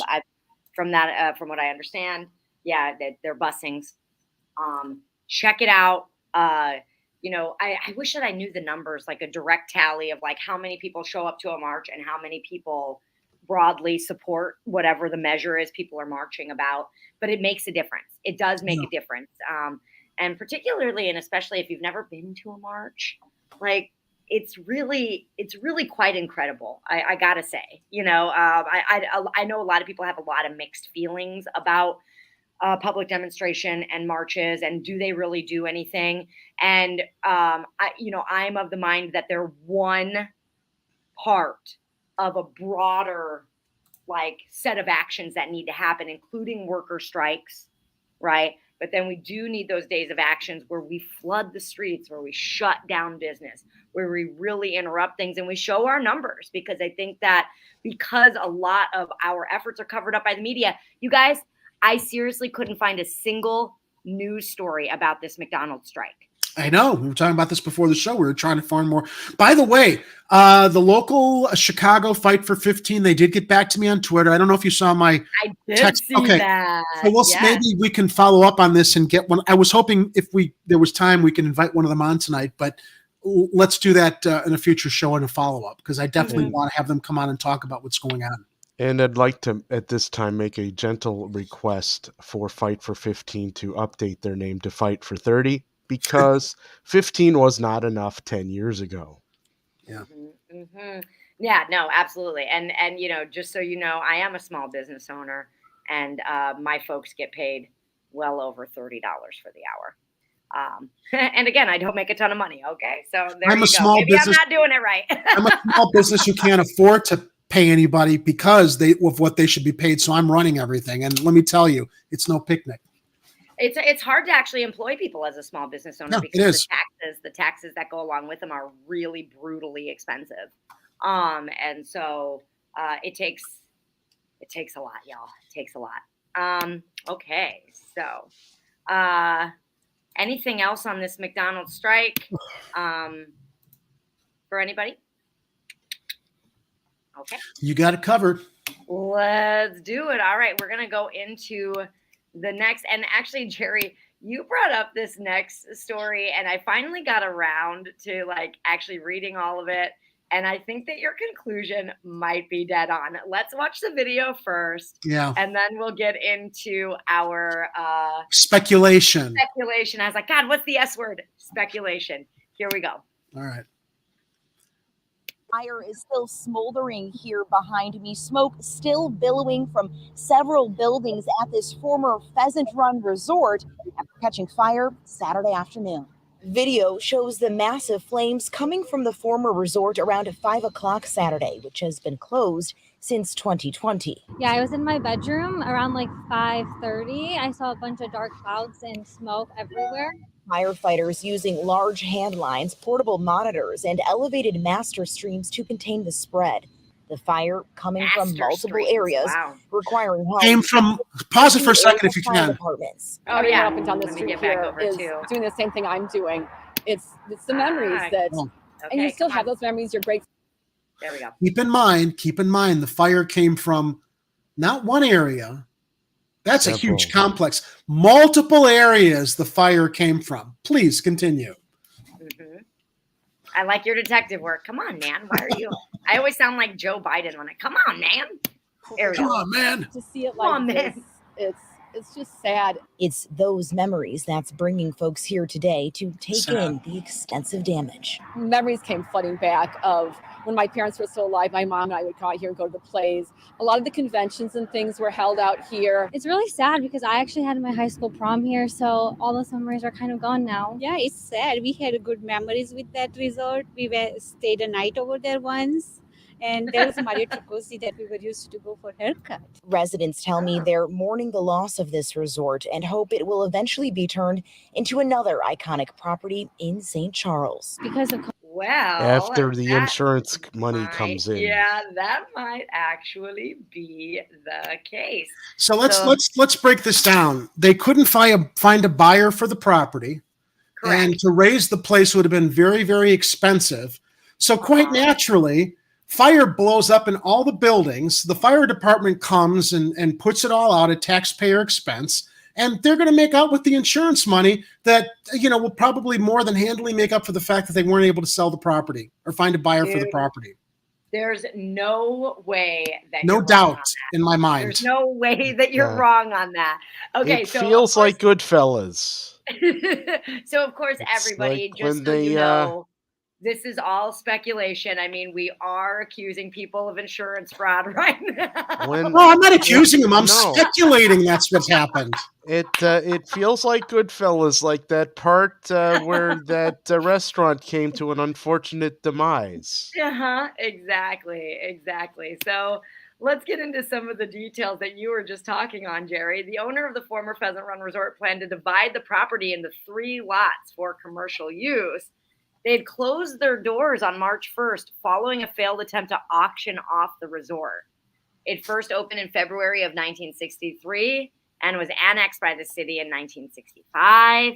From what I understand, they're busings. Check it out. I wish that I knew the numbers, like a direct tally of like how many people show up to a march and how many people broadly support whatever the measure is people are marching about. But it makes a difference. It does make a difference. And particularly, and especially if you've never been to a march, like it's really quite incredible. I gotta say, I know a lot of people have a lot of mixed feelings about public demonstration and marches, and do they really do anything? And I'm of the mind that they're one part of a broader set of actions that need to happen, including worker strikes, right? But then we do need those days of actions where we flood the streets, where we shut down business, where we really interrupt things and we show our numbers, because I think that because a lot of our efforts are covered up by the media, you guys, I seriously couldn't find a single news story about this McDonald's strike. I know. We were talking about this before the show. We were trying to find more. By the way, the local Chicago Fight for 15, they did get back to me on Twitter. I don't know if you saw my text. See that. So maybe we can follow up on this and get one. I was hoping if there was time, we can invite one of them on tonight, but let's do that in a future show and a follow-up, because I definitely want to have them come on and talk about what's going on. And I'd like to, at this time, make a gentle request for Fight for 15 to update their name to Fight for 30. Because 15 was not enough 10 years ago. Yeah. Mm-hmm. Yeah, no, absolutely. And just so you know, I am a small business owner, and my folks get paid well over $30 for the hour. And again, I don't make a ton of money. Okay, so there you go. Maybe I'm not doing it right. I'm a small business who can't afford to pay anybody because of what they should be paid. So I'm running everything, and let me tell you, it's no picnic. It's hard to actually employ people as a small business owner because the taxes that go along with them are really brutally expensive. And so it takes a lot, y'all. It takes a lot. Okay, so anything else on this McDonald's strike for anybody? Okay. You got it covered. Let's do it. All right, we're gonna go into the next, and actually, Jerry, you brought up this next story, and I finally got around to actually reading all of it, and I think that your conclusion might be dead on. Let's watch the video first, and then we'll get into our speculation. I was like, God, what's the S word? Speculation. Here we go. All right. Fire is still smoldering here behind me. Smoke still billowing from several buildings at this former Pheasant Run resort after catching fire Saturday afternoon. Video shows the massive flames coming from the former resort around 5 o'clock Saturday, which has been closed since 2020. Yeah, I was in my bedroom around 5:30. I saw a bunch of dark clouds and smoke everywhere. Firefighters using large hand lines, portable monitors, and elevated master streams to contain the spread. The fire coming from Master multiple Streets. areas, Wow. requiring help. Came from, pause it for a second if you Fire can. departments. Oh yeah. Up and down the Let me street get back here over is too. doing the same thing I'm doing. It's the memories that, Oh. and you Okay, still come have on. those memories. You're grateful. There we go. Keep in mind, the fire came from not one area. That's a huge Several. complex. Multiple areas the fire came from. Please continue. Mm-hmm. I like your detective work. Come on, man. Why are you? I always sound like Joe Biden when I come on, man. There we Come go. on, man. To see it Come on, like man. this, it's just sad. It's those memories that's bringing folks here today to take Sad. in the extensive damage. Memories came flooding back of when my parents were still alive. My mom and I would come out here and go to the plays. A lot of the conventions and things were held out here. It's really sad because I actually had my high school prom here, so all those memories are kind of gone now. Yeah, it's sad. We had good memories with that resort. We stayed a night over there once. And there was Mario Tricosi that we were used to go for haircut. Residents tell me they're mourning the loss of this resort and hope it will eventually be turned into another iconic property in St. Charles. Because of Well, After the that insurance money might- comes in. Yeah, that might actually be the case. So let's break this down. They couldn't find a buyer for the property, Correct. and to raise the place would have been very, very expensive. So quite naturally, fire blows up in all the buildings. The fire department comes and puts it all out at taxpayer expense, and they're going to make out with the insurance money that, will probably more than handily make up for the fact that they weren't able to sell the property or find a buyer for the property. There's no way that No you're wrong doubt on that. in my mind. There's no way that you're Yeah. wrong on that. Okay, It so feels like Goodfellas. so of course It's everybody, like just when so you they, know, this is all speculation. I mean, we are accusing people of insurance fraud right now. When No, I'm not accusing them. I'm No. speculating that's what's happened. it feels like Goodfellas, like that part where that restaurant came to an unfortunate demise. Exactly. So let's get into some of the details that you were just talking on, Jerry. The owner of the former Pheasant Run Resort planned to divide the property into 3 lots for commercial use. They'd closed their doors on March 1st following a failed attempt to auction off the resort. It first opened in February of 1963 and was annexed by the city in 1965.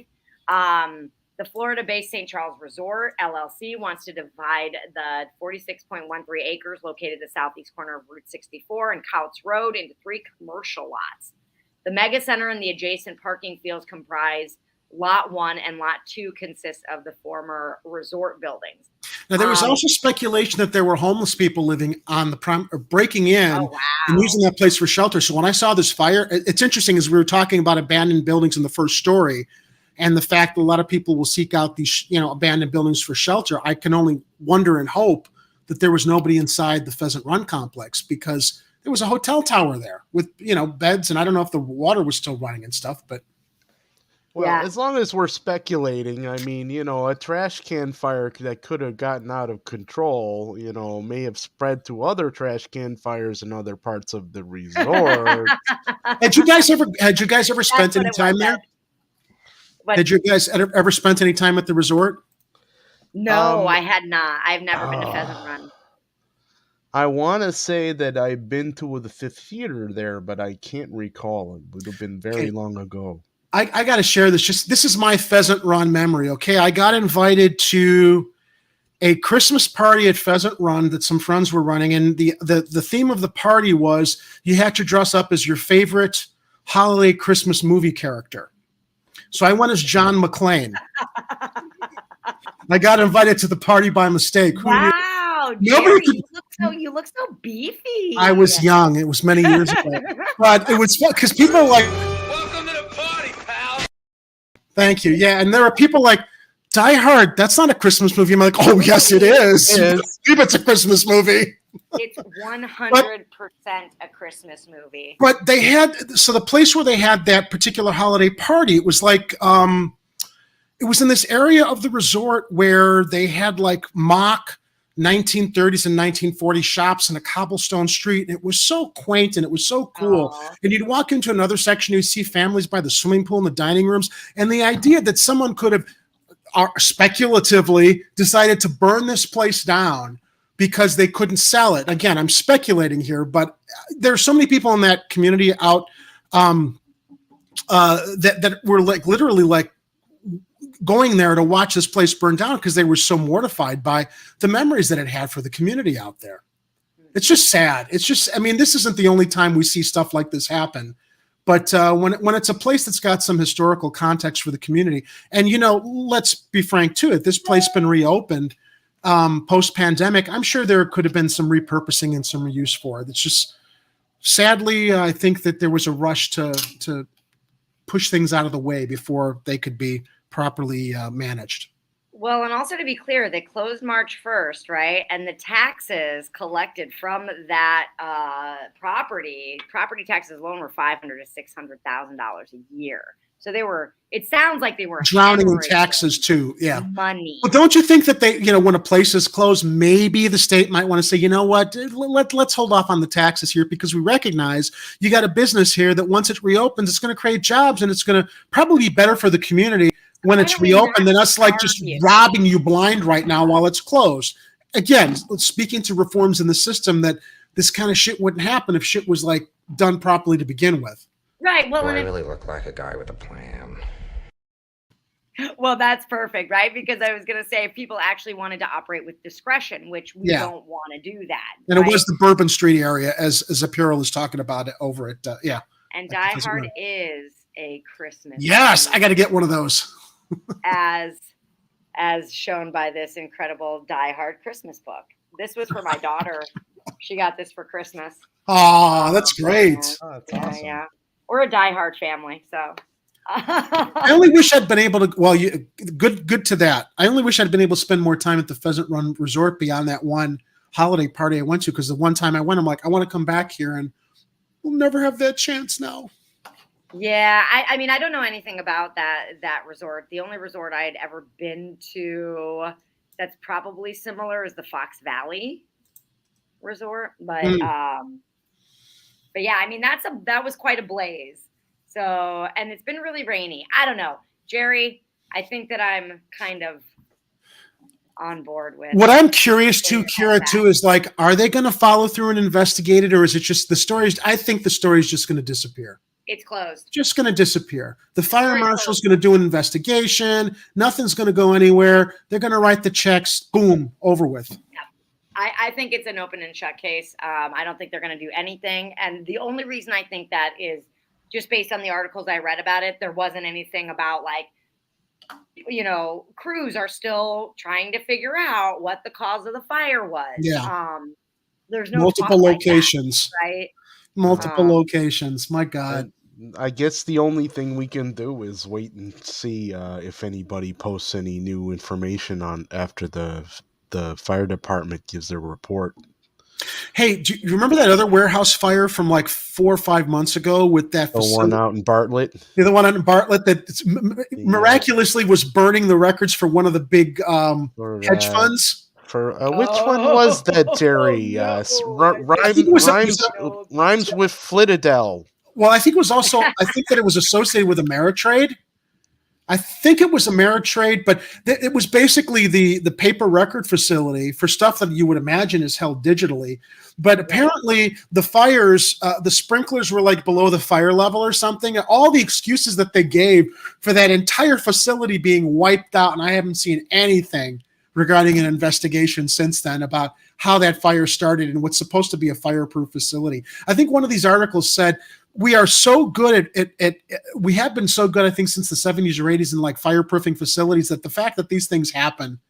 The Florida-based St. Charles Resort, LLC, wants to divide the 46.13 acres located at the southeast corner of Route 64 and Couts Road into 3 commercial lots. The mega center and the adjacent parking fields comprise Lot 1 and Lot 2 consist of the former resort buildings. Now, there was also speculation that there were homeless people living on the or breaking in and using that place for shelter. So when I saw this fire, it's interesting as we were talking about abandoned buildings in the first story and the fact that a lot of people will seek out these, abandoned buildings for shelter. I can only wonder and hope that there was nobody inside the Pheasant Run complex because there was a hotel tower there with, beds. And I don't know if the water was still running and stuff, but. Well, as long as we're speculating, I mean, a trash can fire that could have gotten out of control, may have spread to other trash can fires in other parts of the resort. Had you guys ever spent any time there? Had you guys ever spent any time at the resort? No, I had not. I've never been to Pheasant Run. I want to say that I've been to the Fifth Theater there, but I can't recall. It would have been very long ago. I got to share this. This is my Pheasant Run memory. Okay, I got invited to a Christmas party at Pheasant Run that some friends were running, and the theme of the party was you had to dress up as your favorite holiday Christmas movie character. So I went as John McClane. I got invited to the party by mistake. Wow, Jerry, you look so beefy. I was young. It was many years ago, but it was fun because people were like. Thank you. Yeah, and there are people like Die Hard. That's not a Christmas movie. I'm like, oh yes, it is. It's a Christmas movie. It's 100% a Christmas movie. But they had the place where they had that particular holiday party. It was like it was in this area of the resort where they had like mock 1930s and 1940s shops in a cobblestone street. And it was so quaint and it was so cool. And you'd walk into another section, you'd see families by the swimming pool and the dining rooms. And the idea that someone could have speculatively decided to burn this place down, because they couldn't sell it. Again, I'm speculating here, but there's so many people in that community out that were like literally like going there to watch this place burn down because they were so mortified by the memories that it had for the community out there. It's just sad. It's just, I mean, this isn't the only time we see stuff like this happen. But when it's a place that's got some historical context for the community, and, you know, let's be frank too, if this place been reopened post-pandemic, I'm sure there could have been some repurposing and some reuse for it. It's just, sadly, I think that there was a rush to push things out of the way before they could be properly managed. Well, and also to be clear, they closed March 1st, right? And the taxes collected from that property taxes alone were $500,000 to $600,000 a year. So they were, it sounds like they were drowning in taxes too. Yeah. Money. But don't you think that they, you know, when a place is closed, maybe the state might want to say, you know what, let's hold off on the taxes here because we recognize you got a business here that once it reopens, it's going to create jobs and it's going to probably be better for the community when it's reopened than us like just robbing you blind right now while it's closed. Again, speaking to reforms in the system, that this kind of shit wouldn't happen if shit was like done properly to begin with. Right. Well, Do I really look like a guy with a plan? Well, that's perfect, right? Because I was going to say, if people actually wanted to operate with discretion, which we don't want to do that. And it was the Bourbon Street area, as Apparel is talking about it over at, And Die Hard is a Christmas. Yes, I got to get one of those. as shown by this incredible Die Hard Christmas book. This was for my daughter. She got this for Christmas. Oh, that's great. That's awesome. Yeah. We're a Die Hard family, so. I only wish I'd been able to. Well, good to that. I only wish I'd been able to spend more time at the Pheasant Run Resort beyond that one holiday party I went to. Because the one time I went, I'm like, I want to come back here, and we'll never have that chance now. Yeah, I mean, I don't know anything about that resort. The only resort I had ever been to that's probably similar is the Fox Valley Resort, but yeah, I mean, that was quite a blaze. So, and it's been really rainy. I don't know, Jerry. I think that I'm kind of on board with. What I'm curious to, Kira, too, is like, are they going to follow through and investigate it, or is it just the stories? I think the story is just going to disappear. It's closed. Just going to disappear. The fire marshal's going to do an investigation. Nothing's going to go anywhere. They're going to write the checks. Boom, over with. Yeah. I think it's an open and shut case. I don't think they're going to do anything. And the only reason I think that is just based on the articles I read about it. There wasn't anything about like, you know, crews are still trying to figure out what the cause of the fire was. Yeah. There's no multiple locations, like that, right? Multiple locations. My God. I guess the only thing we can do is wait and see if anybody posts any new information on after the fire department gives their report. Hey, do you remember that other warehouse fire from like 4 or 5 months ago with that one out in Bartlett? Yeah, the one out in Bartlett that miraculously was burning the records for one of the big hedge funds. For which one was that, Jerry? Rhymes with Flitadel. Well, I think it was also. I think that it was associated with Ameritrade. I think it was Ameritrade, but it was basically the paper record facility for stuff that you would imagine is held digitally. But apparently the fires, the sprinklers were like below the fire level or something. All the excuses that they gave for that entire facility being wiped out, and I haven't seen anything regarding an investigation since then about how that fire started and what's supposed to be a fireproof facility. I think one of these articles said, we are so good at we have been so good, I think, since the 70s or 80s in like fireproofing facilities, that the fact that these things happen,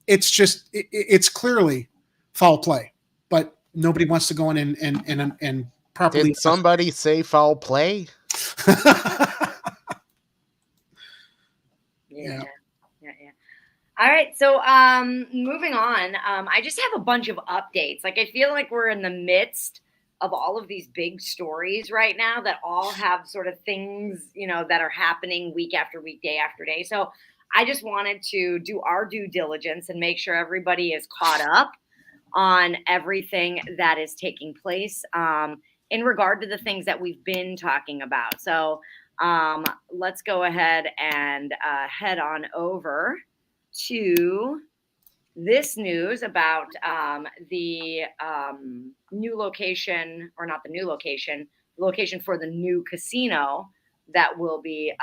it's just, it's clearly foul play, but nobody wants to go in and properly. Did somebody say foul play? Yeah. All right. So moving on, I just have a bunch of updates. Like, I feel like we're in the midst of all of these big stories right now that all have sort of things, you know, that are happening week after week, day after day. So I just wanted to do our due diligence and make sure everybody is caught up on everything that is taking place in regard to the things that we've been talking about. So let's go ahead and head on over to this news about the new location, or not the new location, the location for the new casino that will be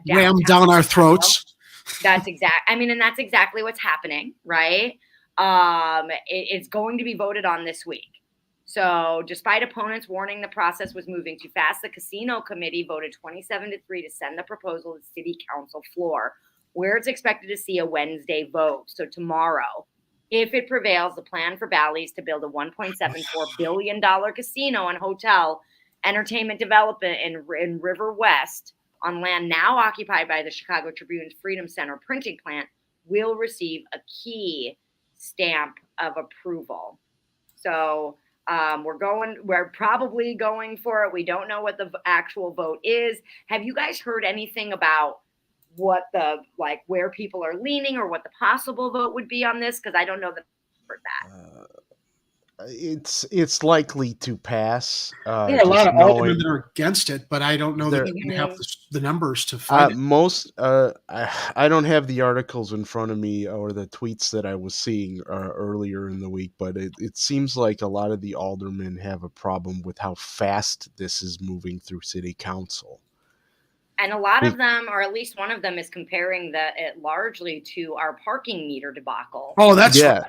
Ram down our throats. That's exactly what's happening, right? It's going to be voted on this week. So despite opponents warning the process was moving too fast, the casino committee voted 27-3 to send the proposal to the city council floor, where it's expected to see a Wednesday vote. So tomorrow, if it prevails, the plan for Bally's to build a $1.74 billion casino and hotel entertainment development in River West on land now occupied by the Chicago Tribune's Freedom Center printing plant will receive a key stamp of approval. So we're probably going for it. We don't know what the actual vote is. Have you guys heard anything about what where people are leaning or what the possible vote would be on this? Because I don't know that. It's likely to pass. There are a lot of aldermen that are against it, but I don't know that they have the numbers to fight it. I don't have the articles in front of me or the tweets that I was seeing earlier in the week, but it seems like a lot of the aldermen have a problem with how fast this is moving through city council. And a lot of them, or at least one of them, is comparing it largely to our parking meter debacle. Oh, that's yeah.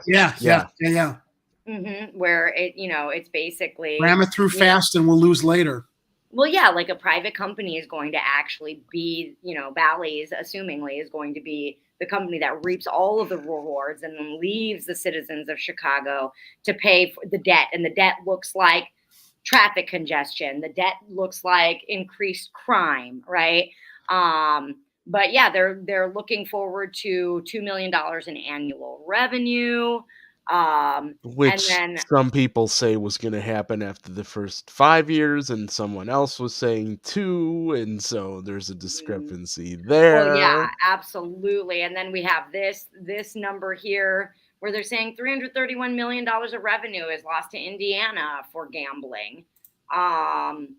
Mm-hmm. Where it's basically ram it through fast and we'll lose later. Well, yeah, like a private company is going to actually be, Bally's, assumingly, is going to be the company that reaps all of the rewards and then leaves the citizens of Chicago to pay for the debt. And the debt looks like traffic congestion. The debt looks like increased crime, right? But yeah, they're looking forward to $2 million in annual revenue. Which some people say was going to happen after the first 5 years, and someone else was saying 2, and so there's a discrepancy there. Well, yeah, absolutely. And then we have this number here where they're saying $331 million of revenue is lost to Indiana for gambling. And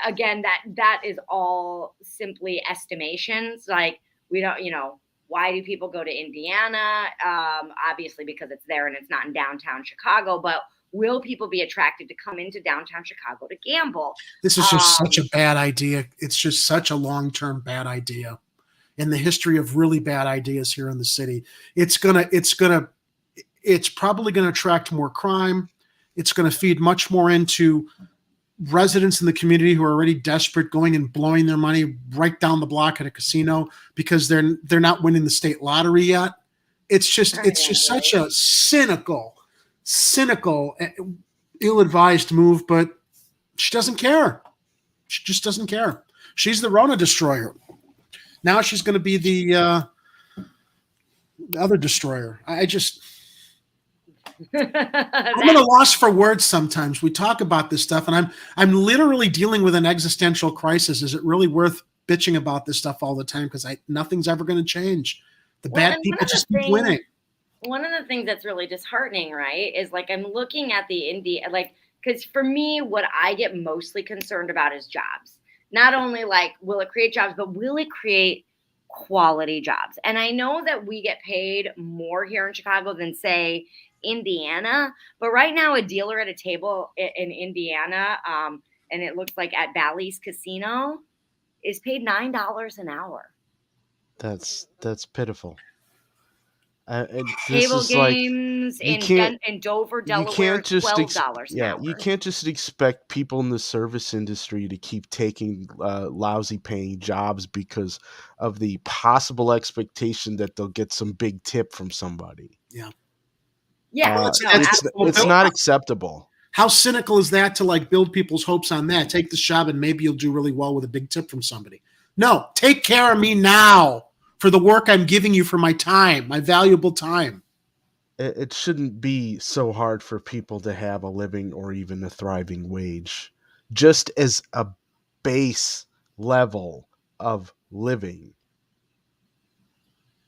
again, that is all simply estimations. Like, we don't, why do people go to Indiana? Obviously because it's there and it's not in downtown Chicago, but will people be attracted to come into downtown Chicago to gamble? This is just such a bad idea. It's just such a long-term bad idea in the history of really bad ideas here in the city. It's probably going to attract more crime. It's going to feed much more into residents in the community who are already desperate, going and blowing their money right down the block at a casino because they're not winning the state lottery yet. It's just such a cynical, ill-advised move, but she doesn't care. She just doesn't care. She's the Rona destroyer. Now she's going to be the other destroyer. I'm at a loss for words sometimes. We talk about this stuff, and I'm literally dealing with an existential crisis. Is it really worth bitching about this stuff all the time? Because nothing's ever going to change. The bad people just keep winning. One of the things that's really disheartening, right, is like I'm looking at because for me, what I get mostly concerned about is jobs. Not only like, will it create jobs, but will it create quality jobs? And I know that we get paid more here in Chicago than, say, Indiana, but right now a dealer at a table in Indiana, and it looks like at Bally's Casino, is paid $9 an hour. That's pitiful. Table games in Dover, Delaware, $12 an hour. You can't just expect people in the service industry to keep taking lousy paying jobs because of the possible expectation that they'll get some big tip from somebody. Yeah, it's not acceptable. How cynical is that to like build people's hopes on that? Take this job and maybe you'll do really well with a big tip from somebody. No, take care of me now for the work I'm giving you for my time, my valuable time. It shouldn't be so hard for people to have a living or even a thriving wage, just as a base level of living.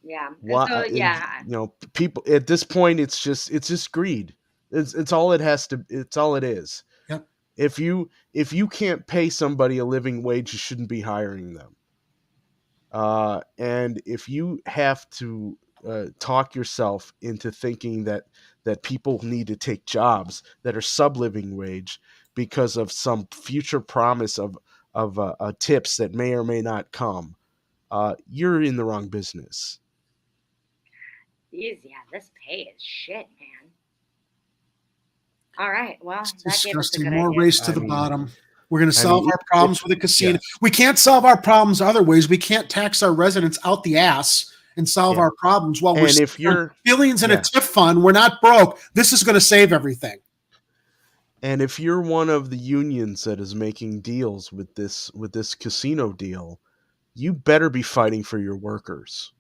Yeah. People at this point, it's just greed. It's all it is. Yep. If you can't pay somebody a living wage, you shouldn't be hiring them. And if you have to talk yourself into thinking that people need to take jobs that are sub-living wage because of some future promise of tips that may or may not come, you're in the wrong business. Yeah, this pay is shit, man. All right, well, It's that gave us a disgusting. good More idea. race to I the mean- bottom. We're going to solve mean, our problems with a casino. yeah. We can't solve our problems other ways. We can't tax our residents out the ass and solve Yeah. our problems while we're And if spending you're billions in a yeah. TIF fund. We're not broke. This is going to save everything. And if you're one of the unions that is making deals with this casino deal, you better be fighting for your workers.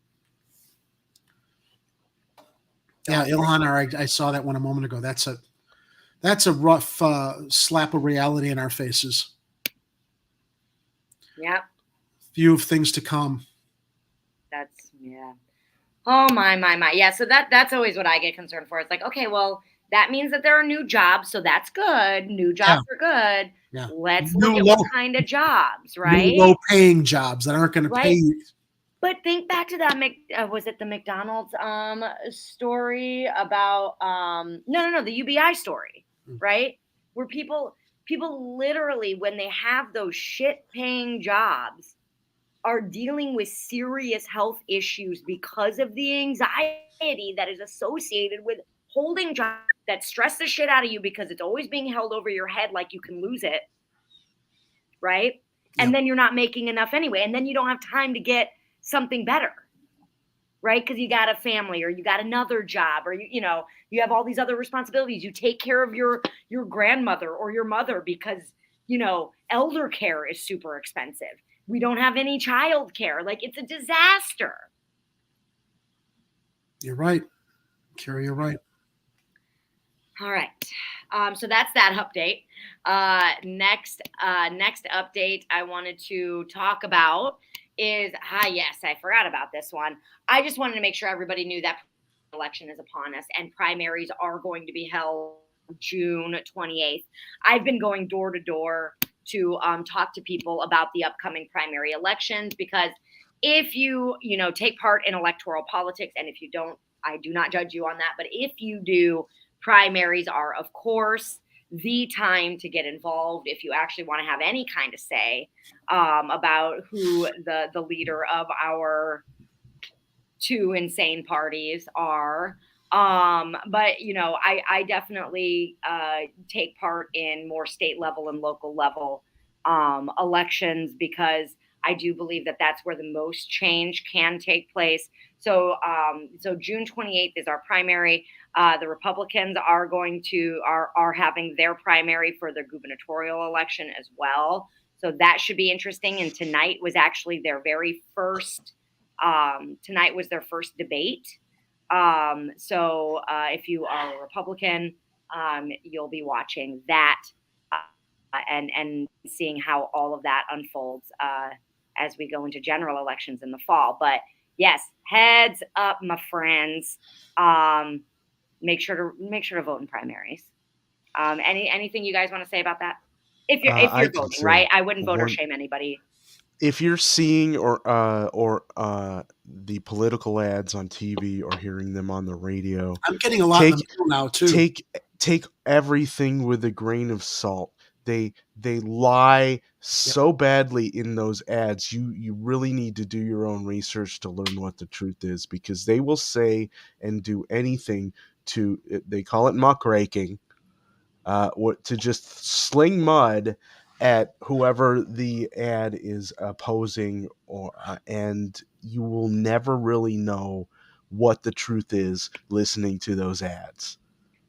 Yeah, Ilhan, I saw that one a moment ago. That's a rough slap of reality in our faces. Yep. View of things to come. That's, yeah. Oh, my. Yeah, so that's always what I get concerned for. It's like, okay, well, that means that there are new jobs, so that's good. New jobs are good. Yeah. Let's New look at low- what kind of jobs, right? New low-paying jobs that aren't going to pay Right. you. But think back to that, was it the McDonald's story about, no, the UBI story, right? Where people literally, when they have those shit-paying jobs, are dealing with serious health issues because of the anxiety that is associated with holding jobs that stress the shit out of you because it's always being held over your head like you can lose it, right? And then you're not making enough anyway. And then you don't have time to get something better, right? Because you got a family or you got another job or, you have all these other responsibilities. You take care of your grandmother or your mother because, elder care is super expensive. We don't have any child care. Like, it's a disaster. You're right. Kira, you're right. All right. So that's that update. Next update I wanted to talk about is, yes, I forgot about this one. I just wanted to make sure everybody knew that election is upon us and primaries are going to be held June 28th. I've been going door to door to talk to people about the upcoming primary elections, because if you take part in electoral politics, and if you don't, I do not judge you on that, but if you do, primaries are, of course, the time to get involved if you actually want to have any kind of say about who the leader of our two insane parties are. But I definitely take part in more state level and local level elections, because I do believe that that's where the most change can take place. So June 28th is our primary. The Republicans are having their primary for their gubernatorial election as well. So that should be interesting. And tonight was actually their very first. Tonight was their first debate. So if you are a Republican, you'll be watching that and seeing how all of that unfolds as we go into general elections in the fall. But yes, heads up, my friends. Make sure to vote in primaries. Anything you guys want to say about that? If you're voting, right? I wouldn't vote or shame anybody. If you're seeing or the political ads on TV or hearing them on the radio, I'm getting a lot in the mail now too. Take everything with a grain of salt. They lie so badly in those ads. You really need to do your own research to learn what the truth is, because they will say and do anything to, they call it muckraking, to just sling mud at whoever the ad is opposing, or and you will never really know what the truth is listening to those ads.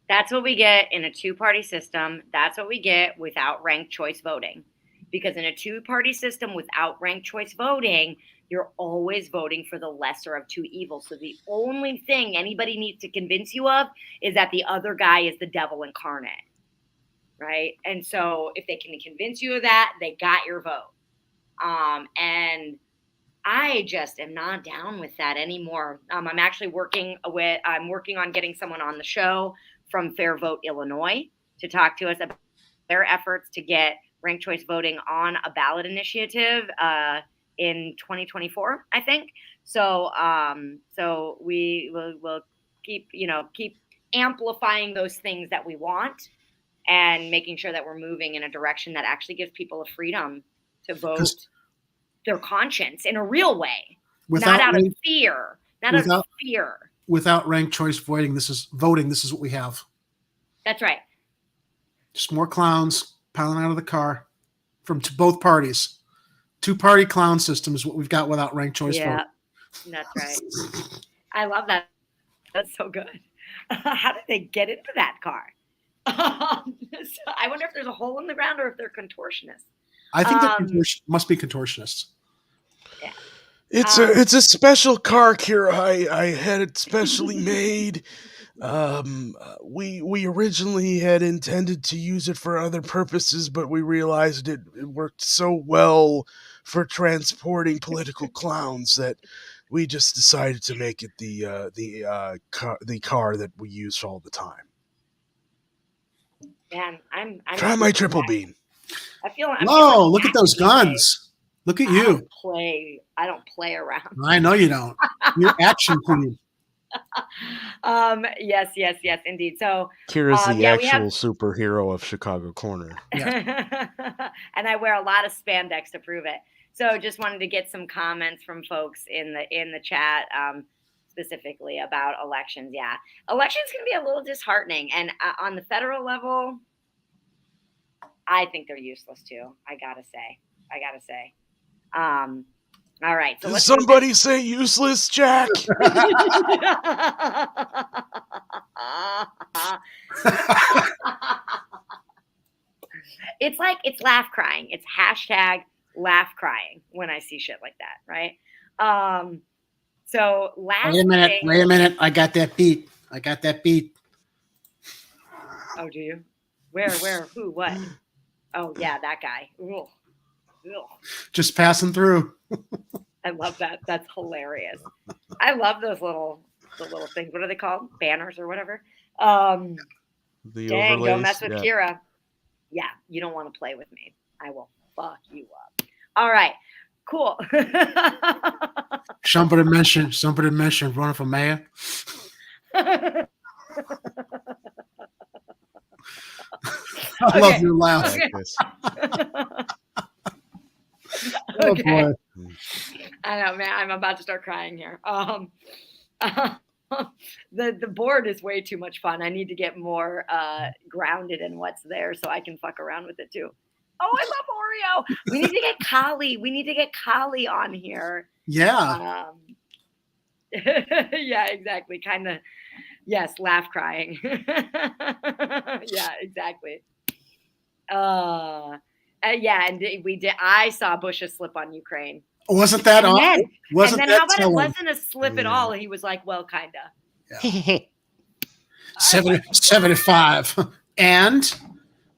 That's what we get in a two-party system. That's what we get without ranked choice voting. Because in a two-party system without ranked choice voting, you're always voting for the lesser of two evils. So the only thing anybody needs to convince you of is that the other guy is the devil incarnate. Right? And so if they can convince you of that, they got your vote. And I just am not down with that anymore. I'm actually working on getting someone on the show from Fair Vote Illinois to talk to us about their efforts to get ranked choice voting on a ballot initiative in 2024, I think. So so we'll keep amplifying those things that we want and making sure that we're moving in a direction that actually gives people a freedom to vote their conscience in a real way, not out of fear, without ranked choice voting. This is what we have. That's right. Just more clowns piling out of the car from both parties. Two-party clown system is what we've got without ranked choice voting. That's right. I love that. That's so good. How did they get into that car? So I wonder if there's a hole in the ground or if they're contortionists. I think they must be contortionists. Yeah. It's a special car, Kira. I had it specially made. We originally had intended to use it for other purposes, but we realized it worked so well for transporting political clowns that we just decided to make it the car that we use all the time. Man, I'm try my triple beam. I feel. Whoa! Look at those guns. Look at you. I don't play around. I know you don't. You're action queen. Yes, indeed. So Kira's the actual superhero of Chicago Corner. Yeah. And I wear a lot of spandex to prove it. So just wanted to get some comments from folks in the chat, specifically about elections. Yeah, elections can be a little disheartening, and on the federal level, I think they're useless too. I gotta say. All right. So Did somebody say useless, Jack? It's laugh crying. It's hashtag laugh crying when I see shit like that, right? So last. Wait a minute. I got that beat. Oh, do you? Where? Who? What? Oh yeah, that guy. Ugh. Just passing through. I love that. That's hilarious. I love those the little things. What are they called? Banners or whatever. The dang, overlays, don't mess with Kira. Yeah, you don't want to play with me. I will fuck you up. All right, cool. Somebody mentioned running for mayor. I love your laugh. Oh boy. I know, man. I'm about to start crying here. The board is way too much fun. I need to get more grounded in what's there so I can fuck around with it too. Oh, I love Oreo. We need to get Kali. We need to get Kali on here. Yeah. Yeah, exactly. Kind of. Yes, laugh crying. Yeah, exactly. Yeah, and we did. I saw Bush's slip on Ukraine. Wasn't that all? And then how about it wasn't a slip at all? He was like, well, kinda. Yeah. 75. And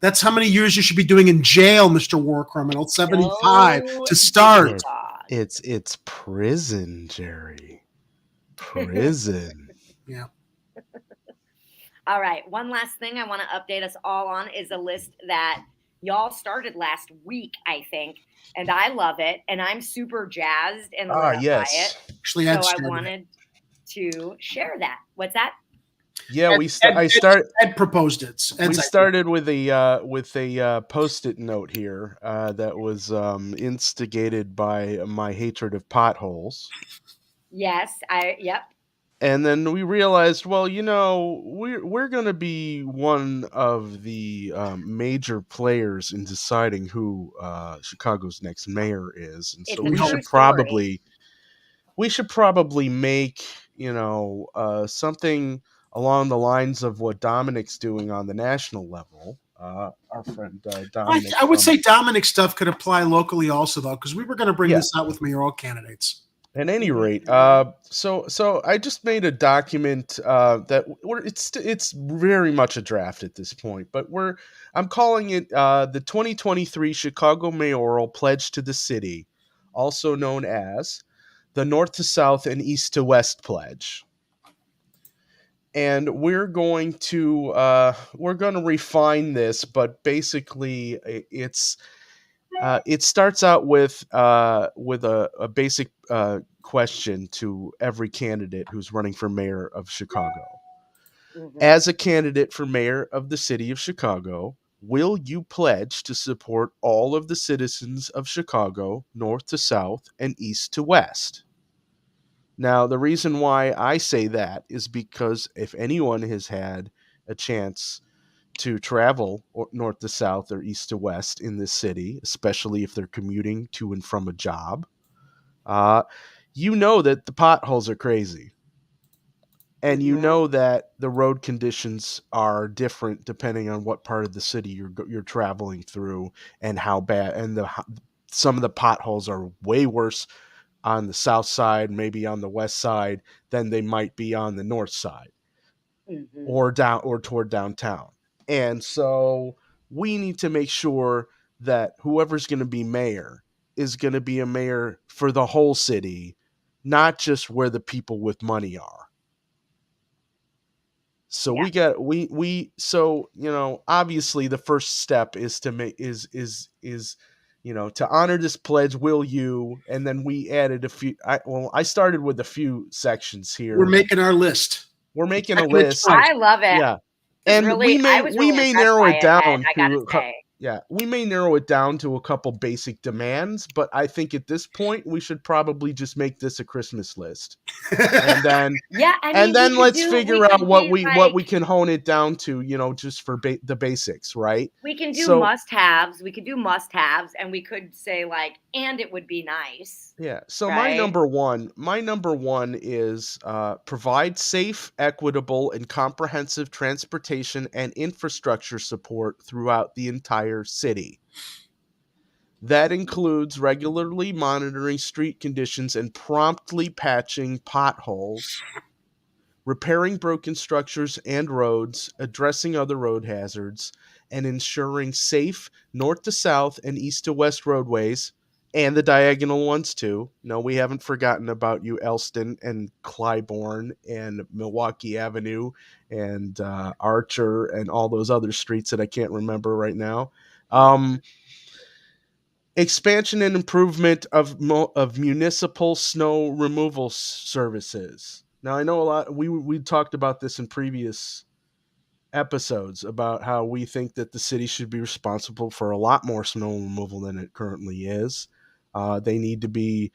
that's how many years you should be doing in jail, Mr. War Criminal. 75 to start. It's prison, Jerry. Prison. Yeah. All right. One last thing I want to update us all on is a list that y'all started last week, I think, and I love it, and I'm super jazzed and lit up by it. Actually, so I wanted to share that. What's that? Yeah, Ed proposed it. We started with a post-it note here that was instigated by my hatred of potholes. Yes, yep. And then we realized, well, we're going to be one of the major players in deciding who Chicago's next mayor is, and so we should probably make something along the lines of what Dominic's doing on the national level. Our friend Dominic. I would say Dominic's stuff could apply locally also, though, because we were going to bring this out with mayoral candidates. At any rate, so I just made a document that it's very much a draft at this point, but I'm calling it the 2023 Chicago Mayoral Pledge to the City, also known as the North to South and East to West Pledge. And we're going to refine this, but basically it's It starts out with a basic question to every candidate who's running for mayor of Chicago. Mhm. As a candidate for mayor of the city of Chicago, will you pledge to support all of the citizens of Chicago, north to south and east to west? Now, the reason why I say that is because if anyone has had a chance to travel north to south or east to west in this city, especially if they're commuting to and from a job, you know that the potholes are crazy. And you know that the road conditions are different depending on what part of the city you're traveling through and how bad. And some of the potholes are way worse on the south side, maybe on the west side, than they might be on the north side or toward downtown. And so we need to make sure that whoever's going to be mayor is going to be a mayor for the whole city, not just where the people with money are. So obviously the first step is to make to honor this pledge. Will you? And then we added a few. I started with a few sections here. We're making our list. We're making a list. I love it. Yeah, and really, we may narrow it down to we may narrow it down to a couple basic demands, but I think at this point we should probably just make this a Christmas list, and then let's figure out what we can hone it down to, just for the basics, right? We can do must-haves. We could do must-haves, and we could say and it would be nice. Yeah. So right? my number one is provide safe, equitable, and comprehensive transportation and infrastructure support throughout the entire city. That includes regularly monitoring street conditions and promptly patching potholes, repairing broken structures and roads, addressing other road hazards, and ensuring safe north to south and east to west roadways, and the diagonal ones too. No, we haven't forgotten about you, Elston and Clybourne and Milwaukee Avenue and Archer and all those other streets that I can't remember right now. Expansion and improvement of municipal snow removal services. Now, I know a lot. We talked about this in previous episodes about how we think that the city should be responsible for a lot more snow removal than it currently is. They need to be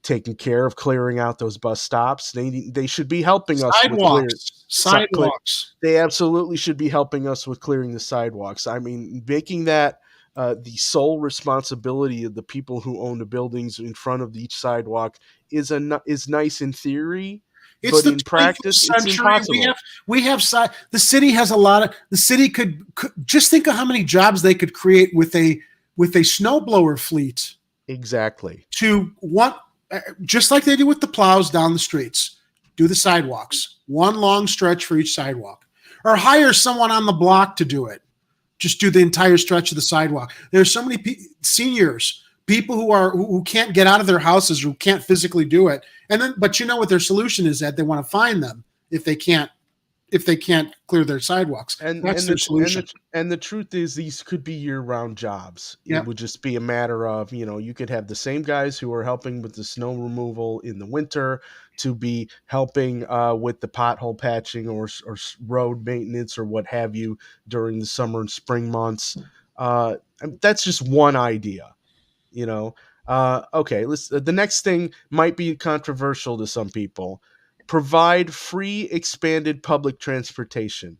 taking care of clearing out those bus stops. They should be helping us with sidewalks. They absolutely should be helping us with clearing the sidewalks. I mean, making that the sole responsibility of the people who own the buildings in front of each sidewalk is nice in theory. But in practice, it's impossible. The city has a lot of. The city could just think of how many jobs they could create with a snowblower fleet. Exactly. Just like they do with the plows down the streets, do the sidewalks. One long stretch for each sidewalk, or hire someone on the block to do it. Just do the entire stretch of the sidewalk. There's so many seniors. People who can't get out of their houses, who can't physically do it, but you know what their solution is? That they want to find them if they can't clear their sidewalks. That's their solution. And the truth is, these could be year-round jobs. It would just be a matter of, you could have the same guys who are helping with the snow removal in the winter to be helping with the pothole patching or road maintenance or what have you during the summer and spring months. That's just one idea. Okay, the next thing might be controversial to some people. Provide free expanded public transportation.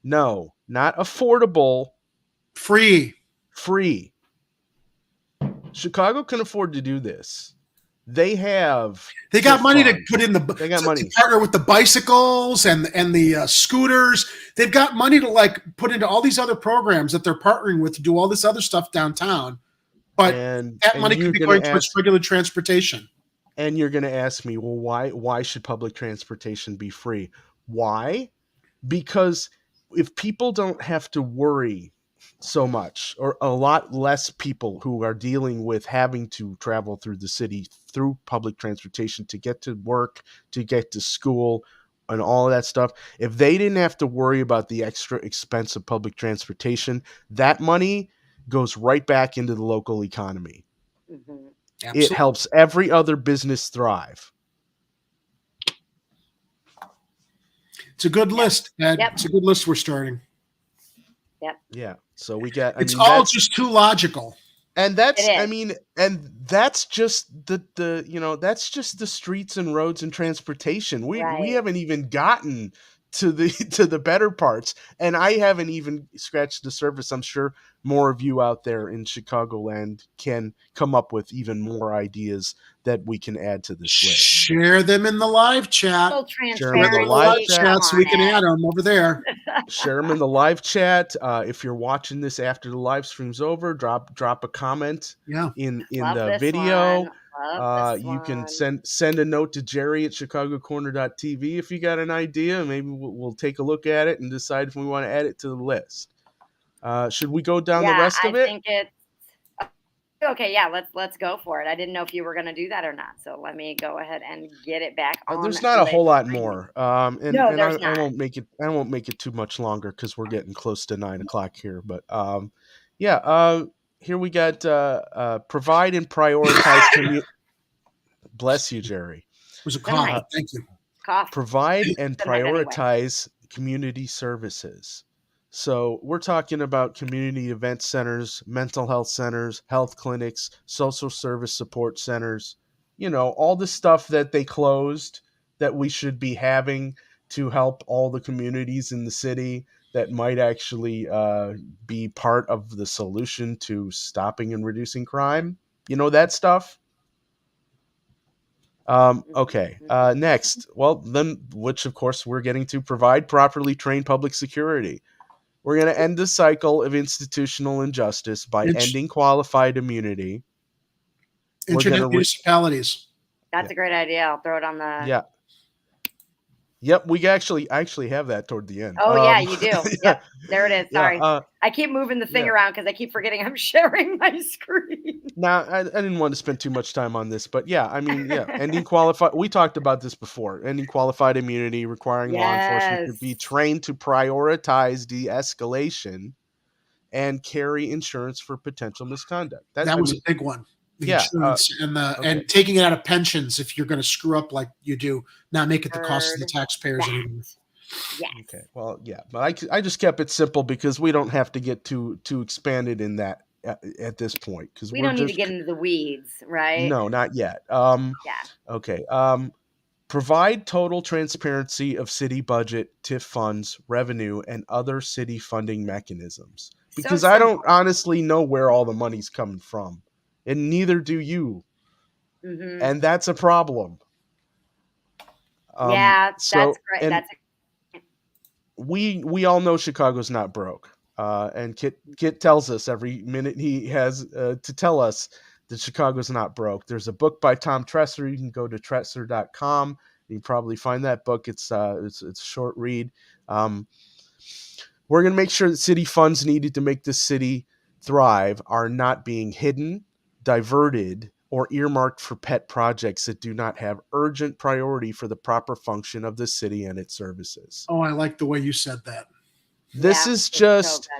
No, not affordable. Free. Chicago can afford to do this. They got money to put in to partner with the bicycles and the scooters. They've got money to put into all these other programs that they're partnering with to do all this other stuff downtown. But that money could be going towards regular transportation. And you're going to ask me, well, why should public transportation be free? Why? Because if people don't have to worry so much, or a lot less people who are dealing with having to travel through the city through public transportation to get to work, to get to school, and all of that stuff, if they didn't have to worry about the extra expense of public transportation, that money goes right back into the local economy. Mm-hmm. It helps every other business thrive. It's a good list, Ed. Yep. It's a good list we're starting. Yep. Yeah. So we got. It's all just too logical. And that's, I mean, and that's just the you know, that's just the streets and roads and transportation. We haven't even gotten to the better parts, and I haven't even scratched the surface. I'm sure more of you out there in Chicagoland can come up with even more ideas that we can add to this list. Share them in the live chat. Share them in the live chat so we can add them over there. Share them in the live chat. If you're watching this after the live stream's over, drop a comment in the video. You can send a note to Jerry at chicagocorner.tv if you got an idea. Maybe we'll take a look at it and decide if we want to add it to the list. Should we go down the rest of it? I think it's okay. Yeah, let's go for it. I didn't know if you were going to do that or not, so let me go ahead and get it back on. There's not a whole lot more, No, there's not. I won't make it too much longer because we're getting close to 9 o'clock here. But here we got provide and prioritize. Bless you, Jerry. It was a cough. Thank you. Cough. Provide and prioritize community services. So we're talking about community event centers, mental health centers, health clinics, social service support centers, you know, all the stuff that they closed that we should be having to help all the communities in the city that might actually be part of the solution to stopping and reducing crime. You know, that stuff. Okay. Next. Well, then, which of course we're getting to, provide properly trained public security. We're going to end the cycle of institutional injustice by ending qualified immunity. Internet municipalities. That's a great idea. I'll throw it on the. Yeah. Yep, we actually have that toward the end. Oh, yeah, you do. Yep, there it is. Sorry. I keep moving the thing around because I keep forgetting I'm sharing my screen. Now, I didn't want to spend too much time on this, but ending qualified. We talked about this before. Ending qualified immunity, requiring law enforcement to be trained to prioritize de-escalation and carry insurance for potential misconduct. That was a big one. The insurance and taking it out of pensions if you're going to screw up like you do, not make it the cost of the taxpayers anymore. Yes. Okay. Well, yeah, but I just kept it simple because we don't have to get too expanded in that at this point because we don't need to get into the weeds, right? No, not yet. Okay. Provide total transparency of city budget, TIF funds, revenue, and other city funding mechanisms. Because I don't honestly know where all the money's coming from. And neither do you. Mm-hmm. And that's a problem. That's great. We all know Chicago's not broke. And Kit tells us every minute he has to tell us that Chicago's not broke. There's a book by Tom Tresser. You can go to tresser.com. You can probably find that book. It's a short read. We're going to make sure that city funds needed to make this city thrive are not being hidden, diverted, or earmarked for pet projects that do not have urgent priority for the proper function of the city and its services. Oh, I like the way you said that. This is just,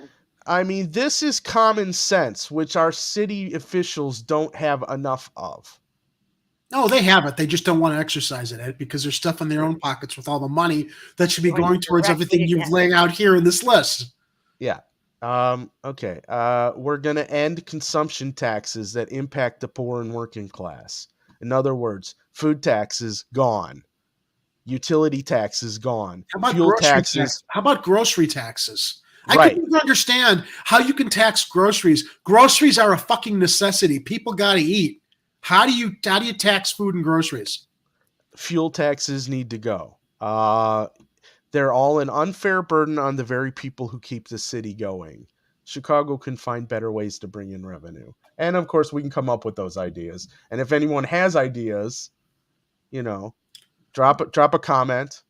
this is common sense, which our city officials don't have enough of. No, they have it. They just don't want to exercise it, Ed, because there's stuff in their own pockets with all the money that should be going towards everything you've laid out here in this list. Yeah. Okay. We're going to end consumption taxes that impact the poor and working class. In other words, food taxes gone. Utility taxes gone. Fuel taxes. How about grocery taxes? I couldn't understand how you can tax groceries. Groceries are a fucking necessity. People got to eat. How do you tax food and groceries? Fuel taxes need to go. They're all an unfair burden on the very people who keep the city going. Chicago can find better ways to bring in revenue. And of course, we can come up with those ideas. And if anyone has ideas, drop a comment,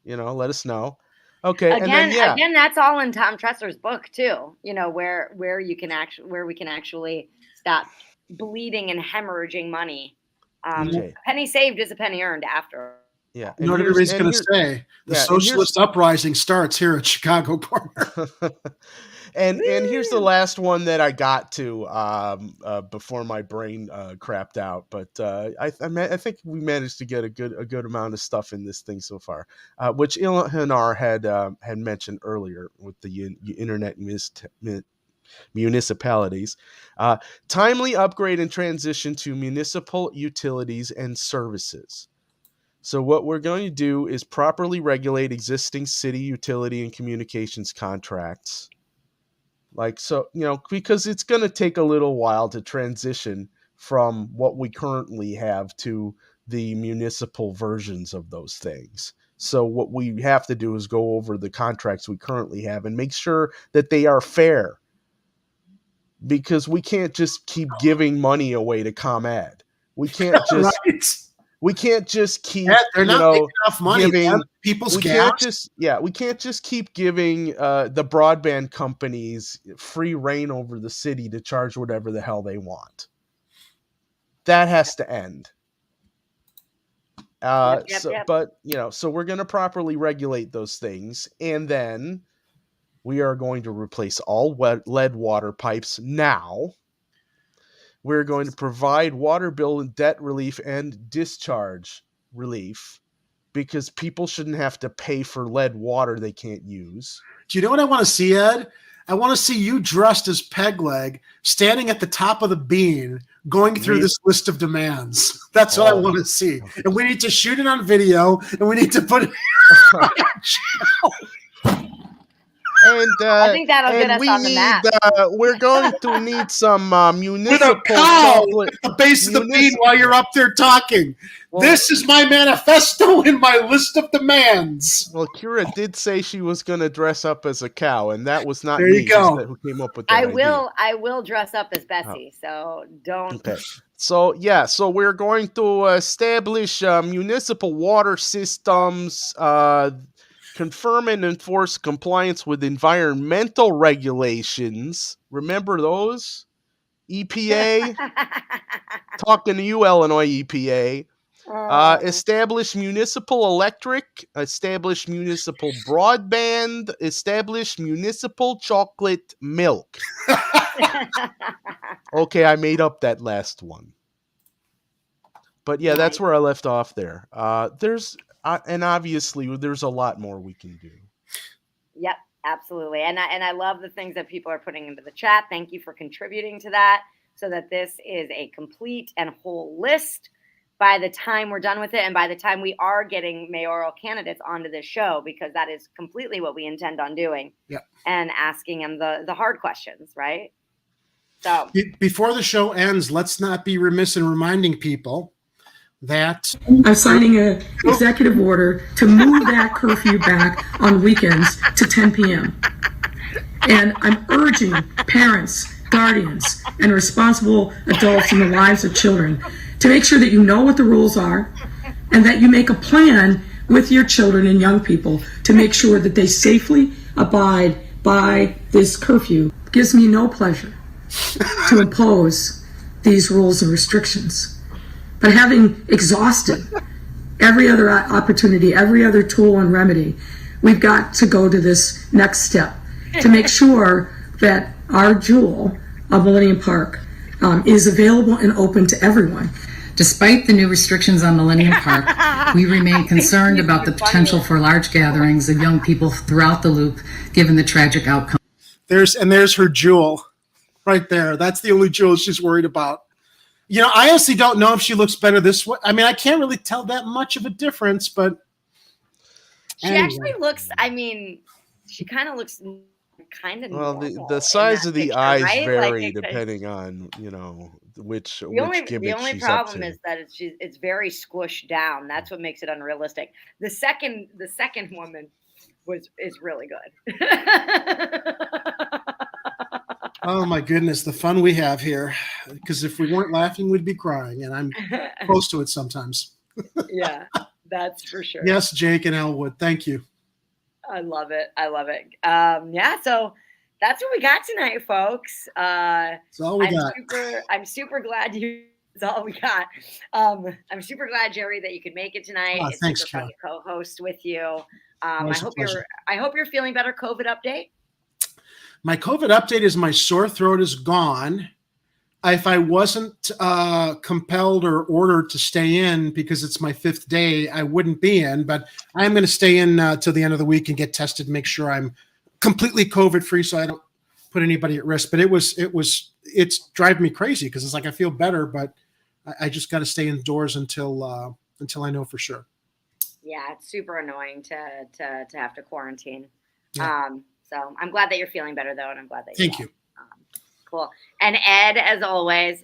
let us know. Okay. Again, that's all in Tom Tresser's book too. Where we can actually stop bleeding and hemorrhaging money. A penny saved is a penny earned after. Yeah. You know what everybody's going to say? The socialist uprising starts here at Chicago Corner. And here's the last one that I got to before my brain crapped out. But I think we managed to get a good amount of stuff in this thing so far, which Ilhanar had mentioned earlier with the internet municipalities. Timely upgrade and transition to municipal utilities and services. So what we're going to do is properly regulate existing city utility and communications contracts. Like, so, because it's going to take a little while to transition from what we currently have to the municipal versions of those things. So what we have to do is go over the contracts we currently have and make sure that they are fair. Because we can't just keep giving money away to ComEd. We can't just... Right? We can't just keep, they're not making enough money, giving people's we gas. can't just keep giving the broadband companies free reign over the city to charge whatever the hell they want. That has to end. But so we're going to properly regulate those things, and then we are going to replace all lead water pipes now. We're going to provide water bill and debt relief and discharge relief because people shouldn't have to pay for lead water they can't use. Do you know what I want to see, Ed? I want to see you dressed as Pegleg, standing at the top of the bean, going through this list of demands. That's what I want to see. And we need to shoot it on video, and we need to put it on channel. And I think that'll get us on the map. We're going to need some municipal with a cow at the base of the bean while you're up there talking. Well, this is my manifesto and my list of demands. Well, Kira did say she was going to dress up as a cow, and that was not there me you go. who came up with that I will dress up as Bessie, so don't. Okay. So we're going to establish municipal water systems. Confirm and enforce compliance with environmental regulations. Remember those? EPA? Talking to you, Illinois EPA. Establish municipal electric. Establish municipal broadband. Establish municipal chocolate milk. Okay, I made up that last one. But yeah, that's where I left off there. And obviously, there's a lot more we can do. Yep, absolutely. And I love the things that people are putting into the chat. Thank you for contributing to that so that this is a complete and whole list by the time we're done with it and by the time we are getting mayoral candidates onto this show, because that is completely what we intend on doing. Yep. And asking them the hard questions, right? So before the show ends, let's not be remiss in reminding people that I'm signing an executive order to move that curfew back on weekends to 10 p.m. And I'm urging parents, guardians, and responsible adults in the lives of children to make sure that you know what the rules are and that you make a plan with your children and young people to make sure that they safely abide by this curfew. It gives me no pleasure to impose these rules and restrictions. But having exhausted every other opportunity, every other tool and remedy, we've got to go to this next step to make sure that our jewel of Millennium Park is available and open to everyone. Despite the new restrictions on Millennium Park, we remain concerned about the potential for large gatherings of young people throughout the loop, given the tragic outcome. There's her jewel right there. That's the only jewel she's worried about. I honestly don't know if she looks better this way. I mean, I can't really tell that much of a difference, but she actually looks. I mean, she kind of looks kind of. Well, the size of the picture, eyes vary depending on which gimmick she's up to. The only problem is that it's very squished down. That's what makes it unrealistic. The second woman is really good. Oh my goodness, the fun we have here. Because if we weren't laughing, we'd be crying, and I'm close to it sometimes. Yeah, that's for sure. Yes, Jake and Elwood, thank you. I love it. So that's what we got tonight, folks. That's all we got. I'm super glad you That's all we got. I'm super glad, Jerry, that you could make it tonight. Oh, It's thanks, super fun Kira. to co-host with you. Always a pleasure. I hope you're feeling better. COVID update. My COVID update is my sore throat is gone. If I wasn't compelled or ordered to stay in because it's my 5th day, I wouldn't be in. But I'm going to stay in till the end of the week and get tested, make sure I'm completely COVID free, so I don't put anybody at risk. But it's driving me crazy because it's like I feel better, but I just got to stay indoors until I know for sure. Yeah, it's super annoying to have to quarantine. Yeah. So I'm glad that you're feeling better though, and I'm glad that Thank you. Cool. And Ed, as always,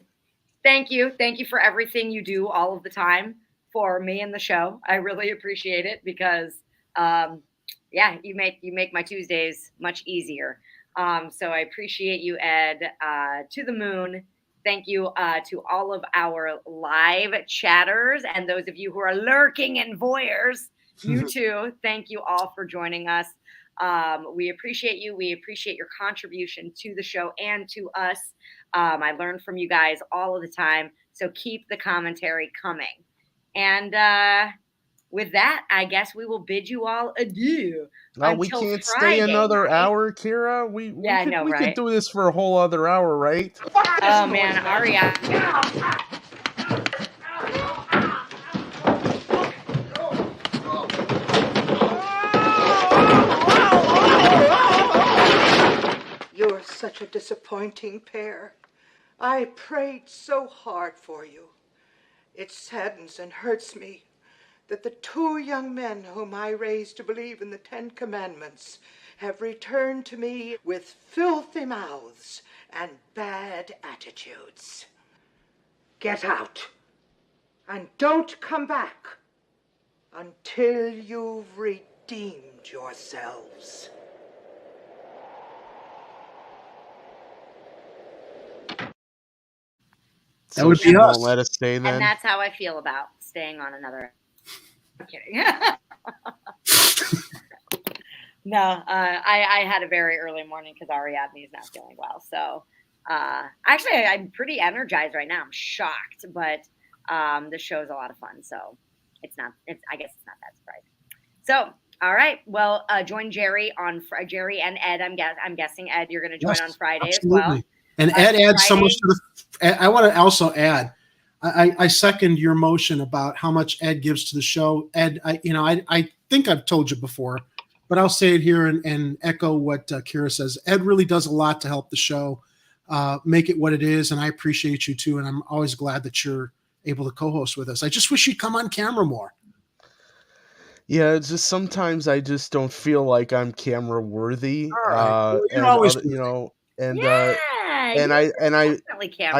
thank you. Thank you for everything you do all of the time for me and the show. I really appreciate it because, you make my Tuesdays much easier. So I appreciate you, Ed, to the moon. Thank you to all of our live chatters and those of you who are lurking and voyeurs. You too. Thank you all for joining us. We appreciate you. We appreciate your contribution to the show and to us. I learn from you guys all of the time. So keep the commentary coming. And with that, I guess we will bid you all adieu. No, we can't stay another hour, Kira. We could do this for a whole other hour, right? Oh man, Aria. You're such a disappointing pair. I prayed so hard for you. It saddens and hurts me that the 2 young men whom I raised to believe in the 10 Commandments have returned to me with filthy mouths and bad attitudes. Get out and don't come back until you've redeemed yourselves. That would be us. Won't let us stay then. And that's how I feel about staying on another. I'm kidding. No, I had a very early morning because Ariadne is not feeling well. So actually, I'm pretty energized right now. I'm shocked, but the show's a lot of fun. So I guess it's not that surprising. So, all right. Well, join Jerry Jerry and Ed. I'm guessing, Ed, you're going to join on Friday absolutely. as well. And Ed adds so much to the. I want to also add, I second your motion about how much Ed gives to the show. Ed, I think I've told you before, but I'll say it here and echo what Kira says. Ed really does a lot to help the show make it what it is, and I appreciate you too. And I'm always glad that you're able to co-host with us. I just wish you'd come on camera more. Yeah, it's just sometimes I just don't feel like I'm camera worthy. Right. And I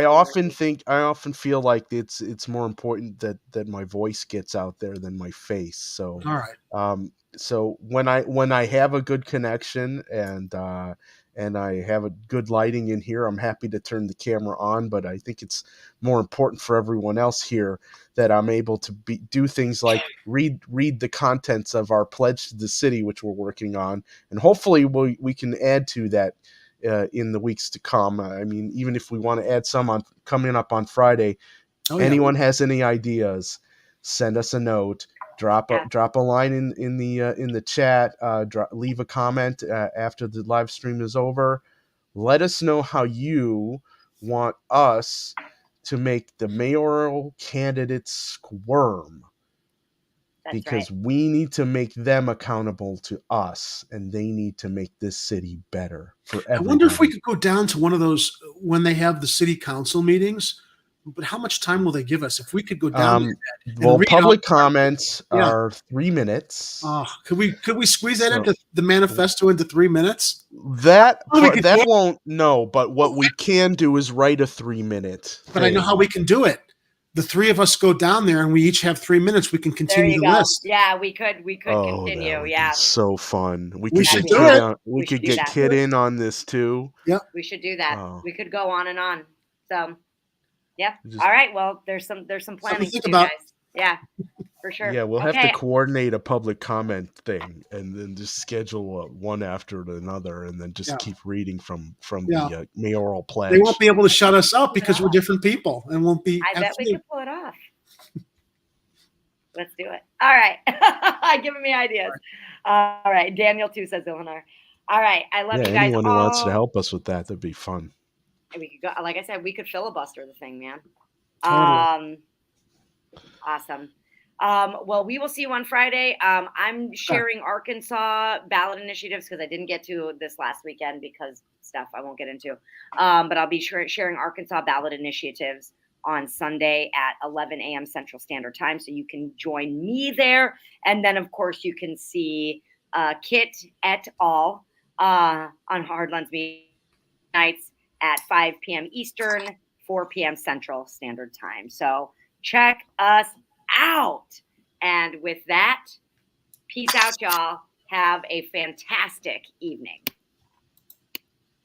often feel like it's more important that my voice gets out there than my face. So all right. So when I have a good connection and I have a good lighting in here, I'm happy to turn the camera on. But I think it's more important for everyone else here that I'm able to do things like read the contents of our pledge to the city, which we're working on, and hopefully we can add to that in the weeks to come. I mean, even if we want to add some coming up on Friday, anyone has any ideas, send us a note. Drop a line in the chat. Leave a comment after the live stream is over. Let us know how you want us to make the mayoral candidates squirm. That's because right. we need to make them accountable to us, and they need to make this city better for everybody. I wonder if we could go down to one of those when they have the city council meetings. But how much time will they give us if we could go down? Well, public comments are 3 minutes. Could we squeeze that into the manifesto into 3 minutes? That won't. No, but what we can do is write a 3-minute. But I know how we can do it. The 3 of us go down there, and we each have 3 minutes. We can continue the list. Yeah, we could continue. Yeah, so fun. We should do it. We could get Kid in on this too. Yep, we should do that. We could go on and on. So. Yeah. All right. Well, there's some planning to do, guys. Yeah, for sure. Yeah, we'll have Okay. to coordinate a public comment thing and then just schedule one after another and then just keep reading from the mayoral pledge. They won't be able to shut us up because we're different people and won't be. I bet we could pull it off. Let's do it. All right. Giving me ideas. All right. Daniel too, says Eleanor. All right. I love you guys. Anyone who wants to help us with that'd be fun. We could go, like I said, we could filibuster the thing, man. Totally. Awesome. Well, we will see you on Friday. I'm sharing Arkansas ballot initiatives because I didn't get to this last weekend because stuff I won't get into. But I'll be sharing Arkansas ballot initiatives on Sunday at 11 a.m. Central Standard Time. So you can join me there. And then, of course, you can see Kit et al. On Hardlands Meeting nights at 5 p.m. Eastern, 4 p.m. Central Standard Time. So check us out. And with that, peace out, y'all. Have a fantastic evening.